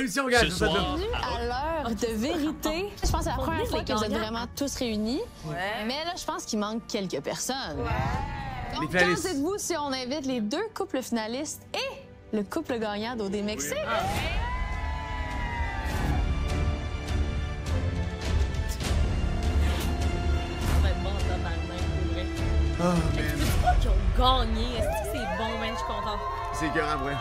émission, gars. Ce soir, Bienvenue à l'heure de vérité. Je pense que c'est la première fois que vous êtes gagnants. vraiment tous réunis. Ouais. Mais là, je pense qu'il manque quelques personnes. Les Donc, finalistes. qu'en dites-vous si on invite les deux couples finalistes et le couple gagnant d'OD Mexique? Ça va être bon, tabarnak, pour vrai. Oh, man. C'est pas qu'ils ont gagné. Est-ce que c'est bon, man? Je suis contente. C'est écœurant, vrai.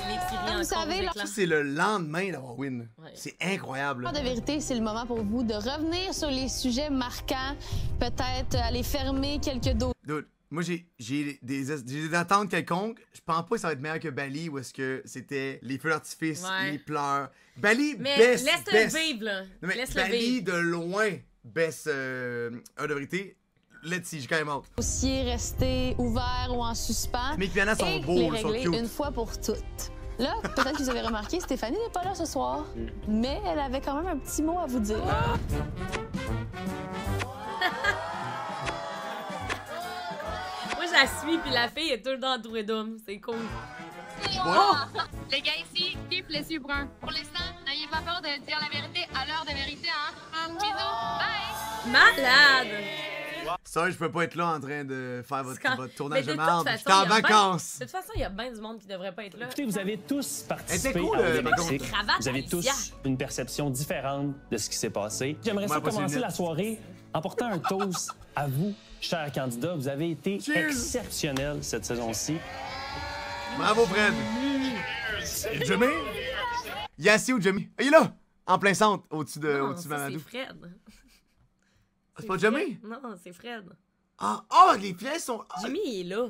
Les séries Vous encore savez, aux là- éclats. Ça, c'est le lendemain d'avoir win. Ouais. C'est incroyable. L'heure de vérité, c'est le moment pour vous de revenir sur les sujets marquants, peut-être aller fermer quelques dos. Dude, moi, j'ai des attentes quelconques. Je pense pas que ça va être meilleur que Bali, où est-ce que c'était les feux d'artifice, Ouais. les pleurs. Bali, Mais best, laisse-le best. vivre, là. Non, mais Laisse-le Bali, vivre. de loin, best heure de vérité. Let's see, j'ai quand même hâte. Dossiers restés ouverts ou en suspens. Mes pianos sont et beaux, les ils sont régler cute. une fois pour toutes. Là, peut-être que vous avez remarqué, Stéphanie n'est pas là ce soir, mais elle avait quand même un petit mot à vous dire. Moi, je la suis, puis la fille est tout le temps entourée d'hommes. C'est cool. Les gars ici, kiff les yeux bruns. Pour l'instant, n'ayez pas peur de dire la vérité à l'heure de vérité, hein. Bisous, bye! Malade! Ça, je peux pas être là en train de faire votre, C'est quand- votre tournage Mais de de toute merde. façon, J'étais en il y a vacances. De toute façon, il y a bien du monde qui devrait pas être là. Écoutez, vous avez tous participé Elle était cool, à OD ma Mexique. blonde. Cravate, Vous avez Alicia. tous une perception différente de ce qui s'est passé. J'aimerais Moi, ça pas commencer sur le la net. soirée en portant un toast à vous, chers candidats. Vous avez été Cheers. exceptionnels cette saison-ci. Bravo, Fred. Jimmy? Yassi ou Jimmy? Il est là! En plein centre, au-dessus de, Non, au-dessus de ça, c'est Mamadou. Fred. C'est pas Jimmy? Fred. Non, c'est Fred. Ah, oh, les pièces sont. Ah, Jimmy, il est là.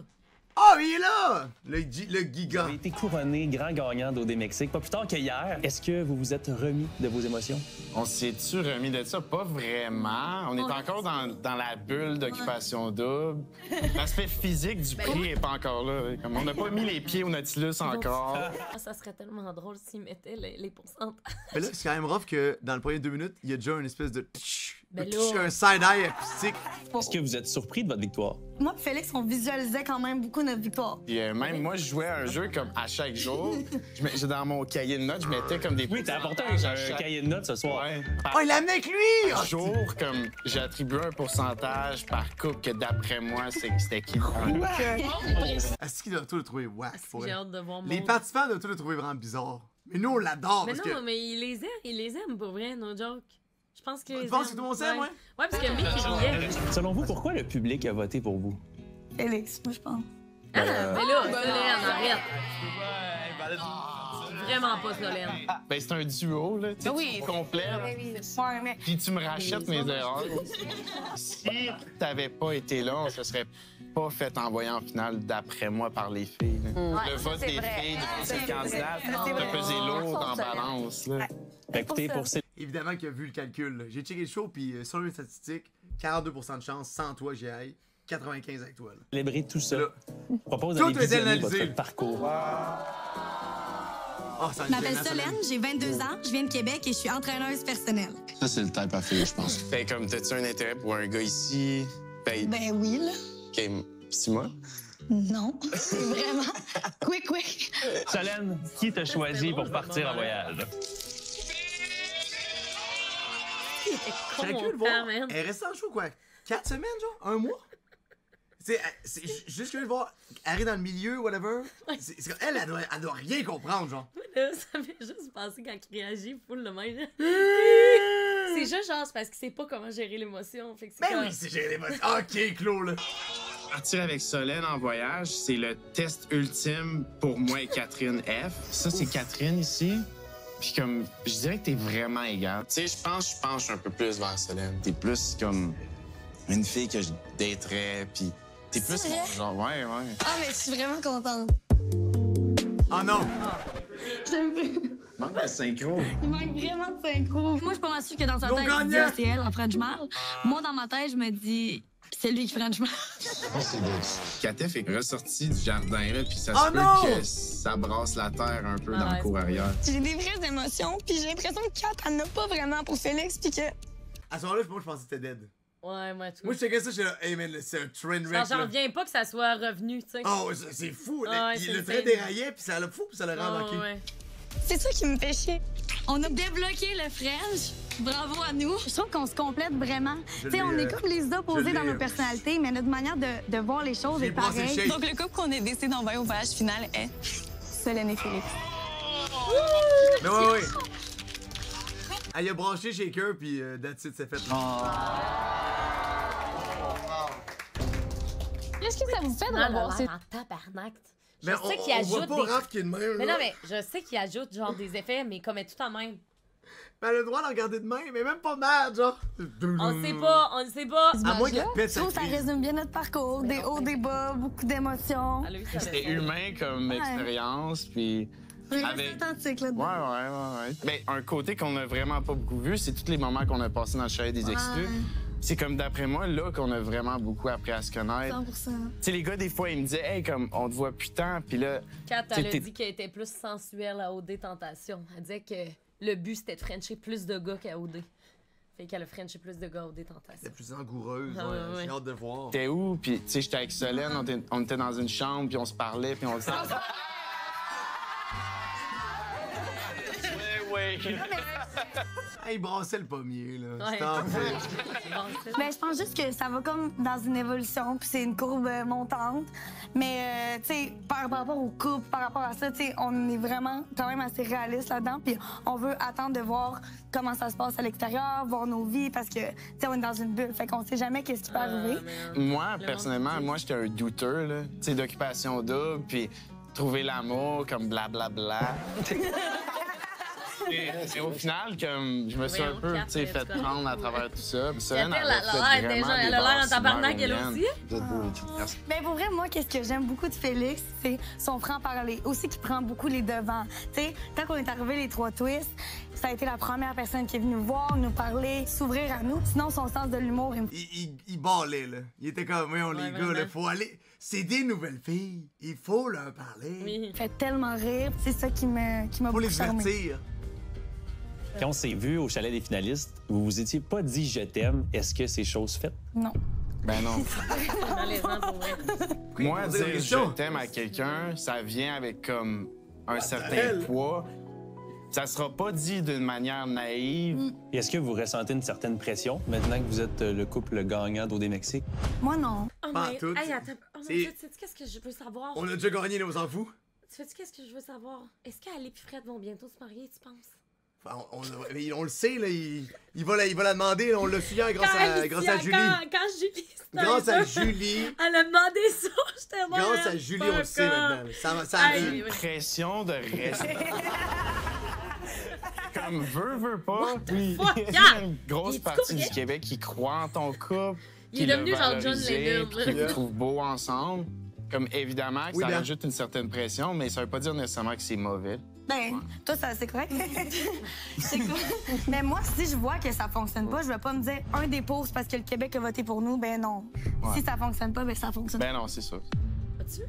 oh, il est là! Le Vous giga. avez été couronné grand gagnant d'OD Mexique, pas plus tard qu'hier. Est-ce que vous vous êtes remis de vos émotions? On s'est-tu remis de ça? Pas vraiment. On est encore dans la bulle d'occupation double. L'aspect physique du prix est pas encore là. Comme on n'a pas mis les pieds au Nautilus encore. Ah, ça serait tellement drôle s'ils mettaient les pourcentages. Mais là, c'est quand même rough que dans le premier 2 minutes, il y a déjà une espèce de. Ben là. Un side-eye acoustique. Est-ce que vous êtes surpris de votre victoire? Moi et Félix, on visualisait quand même beaucoup notre victoire. Puis même moi, je jouais à un jeu comme à chaque jour. J'ai dans mon cahier de notes, je mettais comme des Oui, t'as apporté pourcentages à un chaque- cahier de notes ce soir. Ouais. Oh, il l'a amené avec lui! Oh, Jour, comme j'ai attribué un pourcentage par couple que d'après moi, c'était qui? Est-ce qu'il doit tout le trouver whack pour J'ai elle? hâte de voir mon. Les participants doivent tout le trouver vraiment bizarre. Mais nous, on l'adore Mais parce non, que. mais il les aime pour vrai, no joke. Je pense que. Tu penses que tout le monde s'aime, ouais? Ouais, parce que Mick, il riait. Selon vous, pourquoi le public a voté pour vous? Félix, moi, je pense. Ah, mais là, Solène, arrête. Vraiment pas Solène. Ben, c'est un duo, là. Tu sais, Oui. tu complètes. Ouais, mais Puis tu me rachètes mes erreurs. Si t'avais pas été là, on se serait pas fait envoyer en finale, d'après moi, par les filles. là. Le vote des filles de ces candidats a pesé lourd en balance. Là. Ben, écoutez, pour ces Évidemment qu'il a vu le calcul. là. J'ai checké le show, puis sur les statistiques, 42% de chance sans toi, j'y aille. 95 avec toi. Là. célébrer tout ça, Là. je propose Tout d'aller est visionner analysé. votre parcours. Oh, ça je m'appelle Solène, j'ai 22 ans, je viens de Québec et je suis entraîneuse personnelle. Ça, c'est le type à faire, je pense. Fait comme, t'as-tu un intérêt pour un gars ici? Ben, Ben oui, là. OK, c'est moi. Non, c'est vraiment quick. Solène, qui t'a choisi pour partir en voyage? Il était J'ai cru le voir. content, man. Elle est restée en show, quoi? 4 semaines, genre? 1 mois? C'est juste que je voir, elle arrive dans le milieu, whatever. Elle doit rien comprendre, genre. Là, ça fait juste penser quand il réagit full de même. C'est juste genre, c'est parce qu'il sait pas comment gérer l'émotion. Fait que c'est Ben comme... oui, c'est gérer l'émotion. Ok, Claude, là. Partir avec Solène en voyage, c'est le test ultime pour moi et Catherine F. Ça, c'est Catherine ici. Puis comme, je dirais que t'es vraiment égal. Tu sais, je penche un peu plus vers Solène. T'es plus comme une fille que je daterais, puis t'es plus vrai? mon genre. Ouais. Ah, mais je suis vraiment contente. Oh non! J'aime plus. Manque de synchro. Il manque vraiment de synchro. Moi, je suis pas mal sûre que dans sa Nos tête, il dit, gagnants! ah, c'est elle en French mal. Moi, dans ma tête, je me dis, c'est lui qui French mal. Katef est ressorti du jardin, là, puis ça Oh se peut non! que ça brasse la terre un peu Ah dans ouais, le cours arrière. J'ai des vraies émotions, puis j'ai l'impression que Kat, elle n'a pas vraiment pour Félix, puis que... À ce moment-là, moi, je pensais que c'était dead. Ouais, moi, tout. Moi, je checkais ça, j'étais là, hey man, c'est un train wreck. J'en reviens pas que ça soit revenu, tu sais. Oh, c'est fou. Ah, ouais, Le train déraillait, puis ça l'a fou, puis ça l'a rembarqué. Ouais. C'est ça qui me fait chier. On a débloqué le French. Bravo à nous. Je trouve qu'on se complète vraiment. Tu sais, on est comme les opposés dans nos personnalités, mais notre manière de voir les choses est pareille. Donc, le couple qu'on a décidé d'envoyer au voyage final est Solène et Félix. Mais ouais. Elle a branché Shaker, puis that's it, c'est fait. Qu'est-ce que ça vous fait de revoir ces... en tabarnak. Mais Je sais qu'il ajoute voit pas des... Raph qui est de même, Mais là. non, mais je sais qu'il ajoute genre des effets, mais comme elle est tout en même. Mais elle a le droit d'en regarder de même, mais même pas mal, genre. On le sait pas, on le sait pas. À moins qu'elle pète Je sa trouve que ça crise. résume bien notre parcours. Des hauts, des bas, beaucoup d'émotions. Elle a eu sa C'était raison. humain comme expérience, puis... Vraiment Avec- authentique là-dedans. Ouais. Ben, un côté qu'on a vraiment pas beaucoup vu, c'est tous les moments qu'on a passés dans le chalet des extras. C'est comme, d'après moi, là qu'on a vraiment beaucoup appris à se connaître. 100%. Tu sais, les gars, des fois, ils me disaient, hey, comme, on te voit plus tant, puis là... Kat, elle a t'es- dit qu'elle était plus sensuelle à OD Tentation. Elle disait que le but, c'était de frencher plus de gars qu'à OD. Fait qu'elle a frenché plus de gars à OD Tentation. Elle est plus langoureuse, Ah, ouais. ouais. J'ai hâte de voir. T'es où? Puis, tu sais, j'étais avec Solène, on était dans une chambre, puis on se parlait, puis on disait... Ouais. Hey, il brassait le pommier, là. Ouais. C'était en fait. Ben, je pense juste que ça va comme dans une évolution, puis c'est une courbe montante. Mais, tu sais, par rapport au couple, par rapport à ça, tu sais, on est vraiment quand même assez réaliste là-dedans. Puis on veut attendre de voir comment ça se passe à l'extérieur, voir nos vies, parce que, tu sais, on est dans une bulle. Fait qu'on sait jamais qu'est-ce qui peut arriver. Moi, personnellement, moi, j'étais un douteur, là. Tu sais, d'occupation double, puis trouver l'amour, comme blablabla. Et au final, comme je me suis un peu, tu sais, fait prendre à travers tout ça. Puis Solène Elle avait a fait l'air vraiment déjà, des elle a l'air en bases tabarnak, super elle mignonnes. aussi. Vous êtes beaux, les filles. Merci. Mais pour vrai, moi, qu'est-ce que j'aime beaucoup de Félix, c'est son franc-parler. Aussi qu'il prend beaucoup les devants. Tu sais, quand on est arrivé les 3 twists, ça a été la première personne qui est venue nous voir, nous parler, s'ouvrir à nous. Sinon, son sens de l'humour, Il ballait, là. Il était comme, oui, on les gars, là, faut aller. C'est des nouvelles filles. Il faut leur parler. Oui. me fait tellement rire. C'est ça qui m'a Faut beaucoup les charmé. divertir. Quand on s'est vu au chalet des finalistes, vous vous étiez pas dit je t'aime. Est-ce que c'est chose faite? Non. Ben non. C'est malaisant pour vrai. Moi, Poser la dire question. je t'aime à quelqu'un, ça vient avec comme un certain hell? poids. Ça sera pas dit d'une manière naïve. Et est-ce que vous ressentez une certaine pression maintenant que vous êtes le couple gagnant d'OD Mexique? Moi, non. Oh Pas my... tout. Hey, attends. Oh my C'est- God, sais-tu qu'est-ce que je veux savoir? On a déjà gagné, là, on s'en fout. Tu sais-tu qu'est-ce que je veux savoir? Est-ce qu'Ali et Fred vont bientôt se marier, tu penses? Enfin, on le sait, là, il va la demander, là, on l'a su hier grâce à Julie. Quand Julie... Grâce à Julie. Elle a demandé ça, j'étais moi. Grâce à Julie, on le sait maintenant. Ça Aïe, arrive. oui. Pression de rester. Comme veut pas. Oui. fuck, Il y yeah. a une grosse Il est partie correct. du Québec qui croit en ton couple. Il est qui le devenu genre John valorisait, Lennon, puis là. qui vous trouve beau ensemble. Comme évidemment que Oui, ça bien. rajoute une certaine pression, mais ça veut pas dire nécessairement que c'est mauvais. Ben, toi, ça, c'est correct. C'est cool. Mais moi, si je vois que ça fonctionne pas, je vais pas me dire un des pauses parce que le Québec a voté pour nous. Ben non. Ouais. Si ça fonctionne pas, ben ça fonctionne. Ben non, c'est ça. As-tu...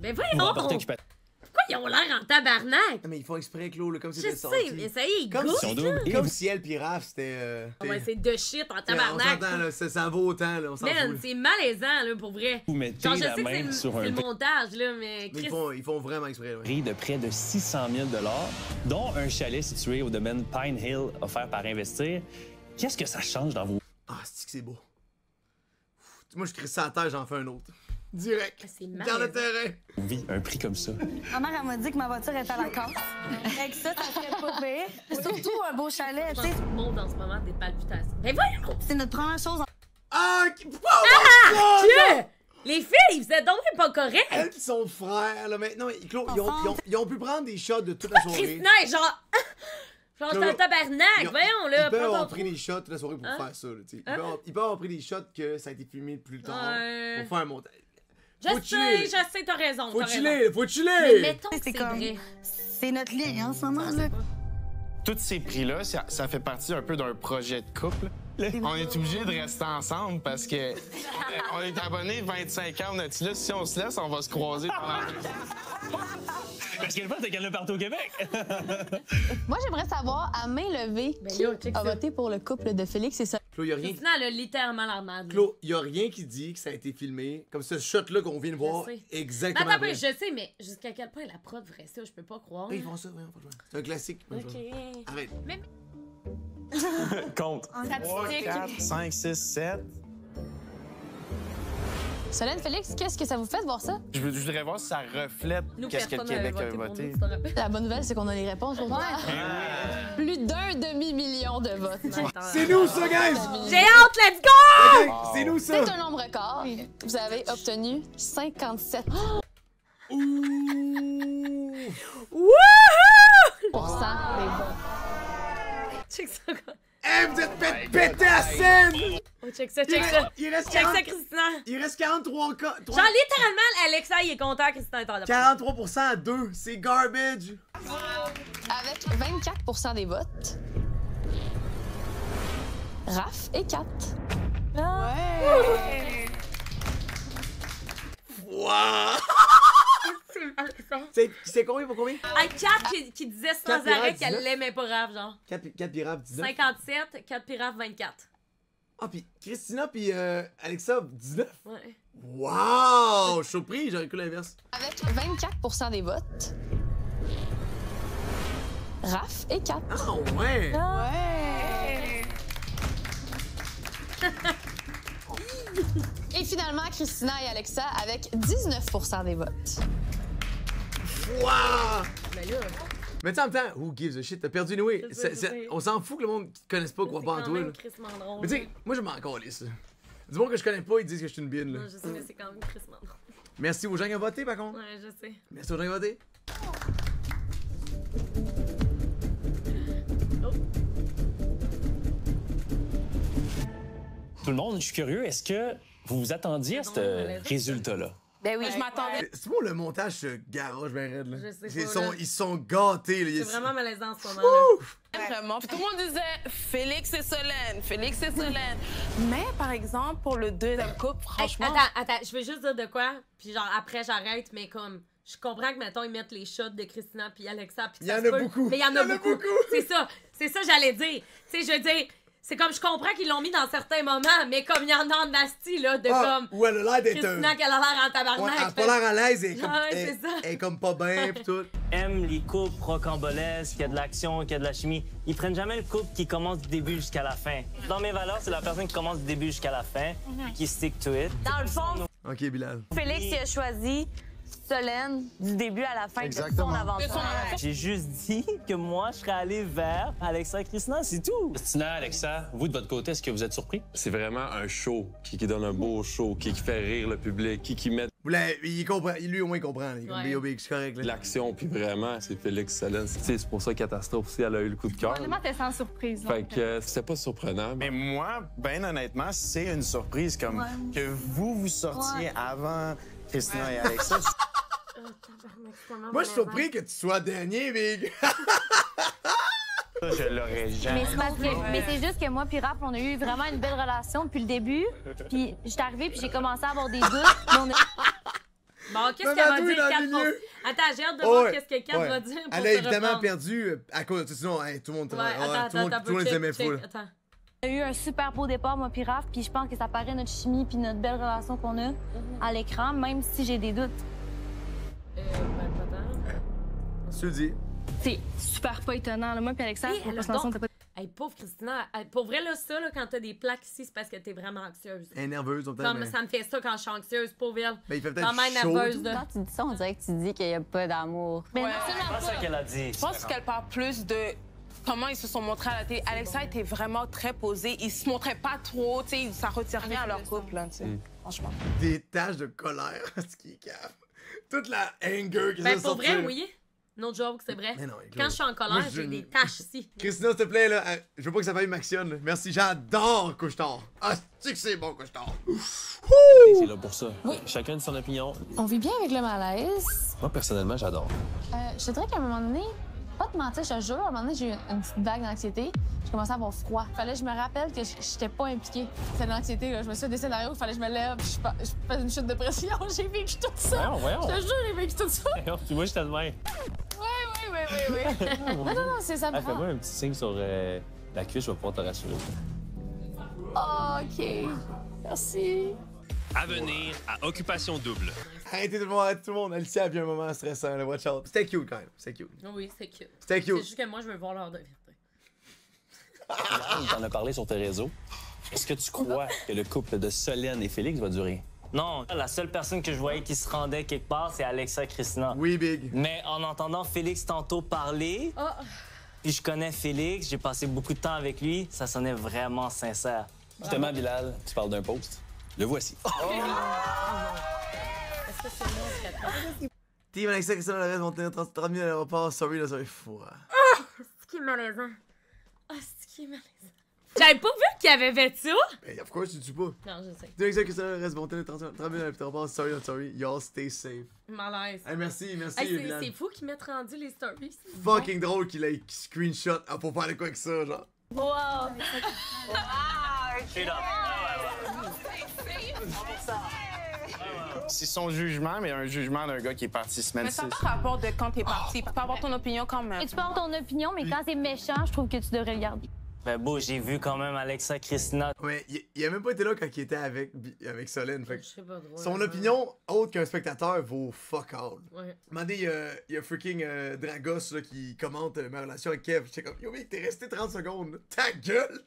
Ben Vous voyons! rapportez occupation. Pourquoi ils ont l'air en tabarnak? Mais ils font exprès, Claude, là, comme si Je c'était sais, sorti. mais ça y est, ils Comme goûtent, si on là. double. Comme si elle pis Raph, c'était... Ah ouais, c'est de shit en on tabarnak. s'entend, là, ça vaut autant, là, on s'en fout. Man, là. c'est malaisant, là, pour vrai. Vous mettez Genre, je la sais que main c'est sur le un montage, là, mais Mais Chris... ils font vraiment exprès, ouais. prix de près de 600 000 $, dont un chalet situé au domaine Pine Hill offert par Investir. Qu'est-ce que ça change dans vos... Ah, c'est que c'est beau. Moi, je crie ça à terre, j'en fais un autre. Direct. C'est Dans malaisant. le terrain. vies, un prix comme ça? Ma mère, elle m'a dit que ma voiture est à la casse. Avec ça, ça serait pas pire. Surtout un beau chalet, Je tu sais. pense que tout le monde en ce moment des palpitations. Ben voyons! C'est notre première chose. Ah! Dieu! Les filles, vous êtes donc pas corrects! Elle pis son frère, là, maintenant, Claude, ils ont pu prendre des shots de toute la Pas soirée. Christina, genre... Genre, c'est un tabarnak! Voyons, là, Ils peuvent prends avoir ton pris trou. des shots toute la soirée pour Hein? faire ça, là, tu sais. Ils peuvent avoir pris des shots que ça a été filmé plus tard Ouais. pour faire un montage. Je Faut chiller. sais, t'as raison. Faut t'as raison. chiller, faut Mais chiller! mettons que C'est c'est comme- vrai. C'est notre lien, hein, en ce moment-là. Tous ces prix-là, ça fait partie un peu d'un projet de couple. On est obligé de rester ensemble parce que on est abonnés 25 ans, on a dit là, si on se laisse, on va se croiser pendant... Parce qu'il y a le fun, c'est qu'elle est partout au Québec. Moi, j'aimerais savoir, à main levée, qui a voté pour le couple de Félix et Solène? Claude, y a rien. Christina, elle a littéralement la marde. Claude, y a rien qui dit que ça a été filmé. Comme ce shot-là qu'on vient de voir. sais. Exactement. Attends, après. je sais, mais jusqu'à quel point la prod ferait ça, je peux pas croire. Oui, ils font ça, ouais, faut le faire. C'est un classique. Ok. Arrête. Compte. 3, 4, 5, 6, 7. Solène, Félix, qu'est-ce que ça vous fait de voir ça? Je voudrais voir si ça reflète Nous, qu'est-ce que le personne n'avait Québec a pour voté. nous, tu te rappelles? La bonne nouvelle, c'est qu'on a les réponses aujourd'hui. Plus d'1 demi-million de votes. C'est nous, ça, guys! J'ai hâte, let's go! Ok, c'est nous, ça! C'est un nombre record. Vous avez obtenu 57 Wouhou! des votes. Check ça, quoi. Hey, vous êtes pété à scène! Oh, check ça, check ça. Il reste Check 40... ça, Christina. Il reste 43 cas. Genre, littéralement, Alexa, il est content, Christina est en 43% à 2. C'est garbage. Avec 24 des votes. Raph et Kat. Wow! C'est combien pour combien? Hey, Kat qui disait sans Kat arrêt Pirate, qu'elle 19. l'aimait pas grave, genre. 4 pirates, 19. 57, 4 pirates, 24. Ah, puis Christina puis Alexa, 19. Ouais. Wow! Je suis surpris, j'aurais cru l'inverse. Avec 24 des votes. Raph et Kat. Ah, ouais! Et finalement, Christina et Alexa avec 19 des votes. Wow! Mais là, Mais tu sais, en même temps, who gives a shit? T'as perdu Noé. Je sais. On s'en fout que le monde qui te connaisse pas croit c'est pas en quand toi. même Là. crissement drôle. Mais tu sais, moi je m'en calisse. Du monde que je connais pas, ils disent que je suis une bine. Là. Non, je sais, mais c'est quand même crissement drôle. Merci aux gens qui ont voté, par contre. Ouais, je sais. Merci aux gens qui ont voté. Tout le monde, je suis curieux, est-ce que vous vous attendiez à ce résultat-là? Ben oui, je m'attendais. C'est bon, le montage se garage ben raide. Là. Je sais Ils pas, sont, là. ils sont gâtés. Là. C'est vraiment malaisant en ce moment. Là. Vraiment. Puis tout le monde disait Félix et Solène, Félix et Solène. Mais par exemple, pour le deuxième couple, Hey, franchement. attends, je veux juste dire de quoi, puis genre après j'arrête, mais comme je comprends que mettons ils mettent les shots de Christina puis Alexa puis Il y en a beaucoup. Mais il y en a beaucoup. C'est ça j'allais dire. Tu sais, je veux dire, c'est comme je comprends qu'ils l'ont mis dans certains moments, mais comme il y en a en nasty là de comme Ou elle a l'air d'être Christina qu'elle a l'air en tabarnak. Ouais, elle a pas l'air à l'aise. Elle est comme, Ouais, elle, c'est ça. elle est comme pas bien pis tout. Aiment les couples rocambolesques, qu'il y a de l'action, qu'il y a de la chimie. Ils prennent jamais le couple qui commence du début jusqu'à la fin. Dans mes valeurs, c'est la personne qui commence du début jusqu'à la fin, qui stick to it. Dans le fond, Ok, Bilal. Félix il a choisi Solène du début à la fin. Exactement. De son aventure. J'ai juste dit que moi, je serais allé vers Alexa et Christina, c'est tout. Christina, Alexa, vous de votre côté, est-ce que vous êtes surpris? C'est vraiment un show qui donne un beau show, qui fait rire le public, qui met Il comprend. Lui, au moins, il comprend. Il est comme Ouais. B.O.B. c'est correct. de Là. l'action, puis vraiment, c'est Félix Solène. C'est pour ça que Catastrophe aussi, elle a eu le coup de cœur. Honnêtement, t'es sans surprise. Fait que c'est pas surprenant. Mais moi, ben honnêtement, c'est une surprise comme que vous sortiez avant Christina et Alexa. Moi, je suis surpris que tu sois dernier, Big. Ça, je l'aurais jamais. Mais c'est juste que moi puis Raph, on a eu vraiment une belle relation depuis le début. Puis j'étais arrivée puis j'ai commencé à avoir des doutes. Mais on a... Bon, qu'est-ce Même qu'elle à va deux dire, dans le Kat? milieu. Attends, j'ai hâte de voir Ouais, qu'est-ce que Kat ouais. va dire pour Elle a se évidemment reprendre. perdu à cause de tout hey, tout le monde Ouais, ouais, attends, tout le monde, attends, tout le monde les aimait check, full. attends. On a eu un super beau départ, moi puis Raph. Puis je pense que ça paraît notre chimie puis notre belle relation qu'on a à l'écran, même si j'ai des doutes. Ben, pas tant. Tu le dis. C'est super pas étonnant. Là. Moi puis Alexa, Hey, on elle a passe ensemble, donc- t'as pas... Hey, pauvre Christina, pour vrai, là, ça, là, quand t'as des plaques ici, c'est parce que t'es vraiment anxieuse. Elle est nerveuse, on Comme ça me fait ça quand je suis anxieuse, pauvre elle. Ben, il fait Quand même peut-être chaud. nerveuse, là. Quand tu dis ça, on dirait que tu dis qu'il n'y a pas d'amour. Mais non, C'est pas ça qu'elle a dit. je pense qu'elle parle plus de comment ils se sont montrés à la télé. Alexa était vraiment très posée. Ils se montraient pas trop, tu sais, ça retire rien à leur couple, là, tu sais. Franchement. Des taches de colère, ce qui est cave. Toute la anger qui Ben, s'est pour sortie. vrai, oui. No joke, c'est vrai. Mais non, Quand je suis en colère, Moi, je- j'ai des taches ici. Christina, s'il te plaît, là, je veux pas que ça faille m'actionne. là. Merci, j'adore Couche-Tard. Ah, c'est que c'est bon, Couche-Tard. C'est là pour ça. Chacun de son opinion. On vit bien avec le malaise. Moi, personnellement, j'adore. Je te dirais qu'à un moment donné, Pas te mentir, je te jure, à un moment donné, j'ai eu une petite vague d'anxiété. Je commençais à avoir froid. Fallait que je me rappelle que j'étais pas impliquée. C'était de l'anxiété, là. Je me suis fait des scénarios, fallait que je me lève, puis je faisais une chute de pression. J'ai vécu tout ça. Voyons. Je te jure, j'ai vécu tout ça. Puis moi, j'étais de même. Oui. non, c'est ça me prend. Fais-moi un petit signe sur la cuisse, je vais pouvoir te rassurer. Oh, OK. Merci. À venir à Occupation Double. Arrêtez tout le monde. Alicia a vu un moment stressant, là. Watch out. C'était cute quand même. C'était cute. Oui, c'est cute. C'était cute. C'est juste que moi, je veux voir l'heure de vérité. T'en as parlé sur tes réseaux. Est-ce que tu crois que le couple de Solène et Félix va durer? Non, la seule personne que je voyais qui se rendait quelque part, c'est Alexa Christina. Oui, Big. Mais en entendant Félix tantôt parler, puis je connais Félix, j'ai passé beaucoup de temps avec lui, ça sonnait vraiment sincère. Justement, Bilal, tu parles d'un post. Le voici. Est-ce que c'est moi qui Team Alexa Christina le reste vont tenir 30 000 à l'aéroport. Sorry, là, ça va être fou. C'est qui est malaisant. C'est qui est malaisant. J'avais pas vu qu'il avait fait ça. Ben, of course, tu tues pas. Non, je sais. Team Alexa Christina le reste vont tenir 30 000 à l'aéroport. Sorry, not sorry. Y'all stay safe. Malaise. Hey, merci, Bilal. C'est fou qu'ils m'aient rendu les stories. Fucking drôle qu'il ait screenshot. Ah, faut faire de quoi avec ça, genre. Wow. C'est son jugement, mais un jugement d'un gars qui est parti semaine Mais ça 6. n'a pas rapport de quand t'es parti. Tu peux avoir ton opinion quand même. Et tu peux avoir ton opinion, mais quand c'est méchant, je trouve que tu devrais le garder. Ben beau, j'ai vu quand même Alexa Christina. Ouais, il a même pas été là quand il était avec Solène. Fait que Je sais pas trop. son opinion, autre qu'un spectateur, vaut fuck all. Ouais. Demandez, il y a freaking Dragos là, qui commente ma relation avec Kev. J'étais comme, yo mec, t'es resté 30 secondes. Là. Ta gueule!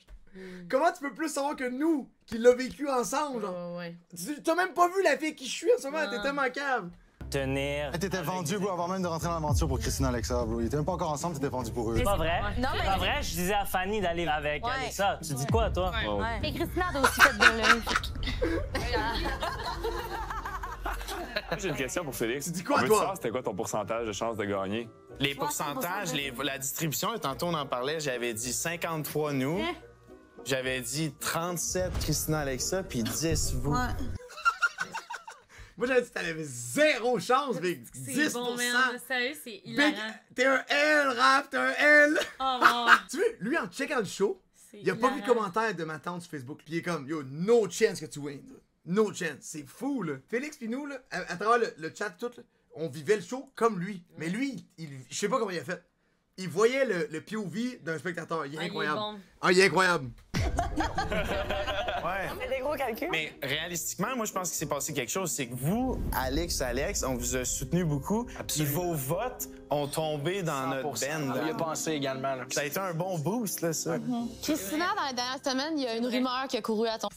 Comment tu peux plus savoir que nous, qui l'a vécu ensemble? Genre? Ouais. T'as même pas vu la fille qui je suis en ce moment, t'es tellement cave. Tenir. T'étais vendu, bro, avant même de rentrer dans l'aventure pour Christina et Alexa, bro. Ils étaient même pas encore ensemble, t'étais vendu pour eux. C'est pas vrai. Non, mais- C'est pas vrai, je disais à Fanny d'aller avec Alexa. Tu dis quoi, toi? Et Christina a aussi fait de l'œil. J'ai une question pour Félix. Tu dis quoi, On veut toi? savoir c'était quoi ton pourcentage de chance de gagner? Les pourcentages, la distribution, tantôt on en parlait, j'avais dit 53 nous. J'avais dit 37 Christina Alexa, puis 10 vous. Moi j'avais dit que t'avais zéro chance, Big. 10%. C'est bon, man. Sérieux, c'est hilarant. Big, t'es un L, Raph, t'es un L. Oh, wow. Tu vois, lui en checkant le show, il a pas vu de commentaire de ma tante sur Facebook. Puis il est comme, yo, no chance que tu wins. No chance. C'est fou, là. Félix pis nous, là, à travers le chat tout, là, on vivait le show comme lui. Mais lui, je sais pas comment il a fait. Il voyait le POV d'un spectateur. Il est incroyable. Il est incroyable. Ouais. On fait des gros calculs. Mais réalistiquement, moi, je pense qu'il s'est passé quelque chose. C'est que vous, Alex, on vous a soutenu beaucoup. Puis vos votes ont tombé dans notre band. On y a pensé également. Là. Ça a été un bon boost, là, ça. Christina, dans les dernières semaines, il y a une rumeur qui a couru à ton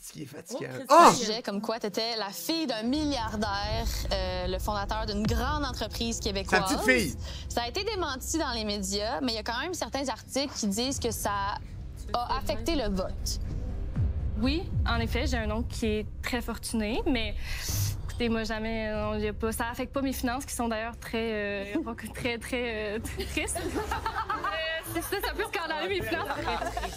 sujet, comme quoi tu étais la fille d'un milliardaire, le fondateur d'une grande entreprise québécoise. Sa petite fille. Ça a été démenti dans les médias, mais il y a quand même certains articles qui disent que ça a affecté le vote. Oui, en effet, j'ai un oncle qui est très fortuné, mais écoutez, moi, jamais, ça affecte pas mes finances, qui sont d'ailleurs très tristes. C'est ça, plus scandaleux, mes finances.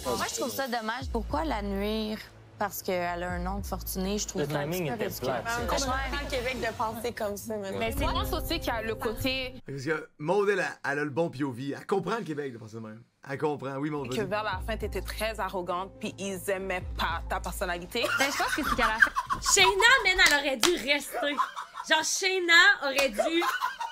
Moi, je trouve ça dommage. Pourquoi la nuire? Parce qu'elle a un oncle fortuné, je trouve ça un petit peu ridicule. Je comprends le Québec de penser comme ça, mais c'est moi aussi qui a le côté Parce que Maud, elle a le bon POV. Elle comprend le Québec de penser de même. Elle comprend. Oui, Maud, que vas-y. vers la fin, t'étais très arrogante, puis ils aimaient pas ta personnalité. Ben, je pense que c'est qu'à la fin... Shayna, man, elle aurait dû rester. Genre, Shayna aurait dû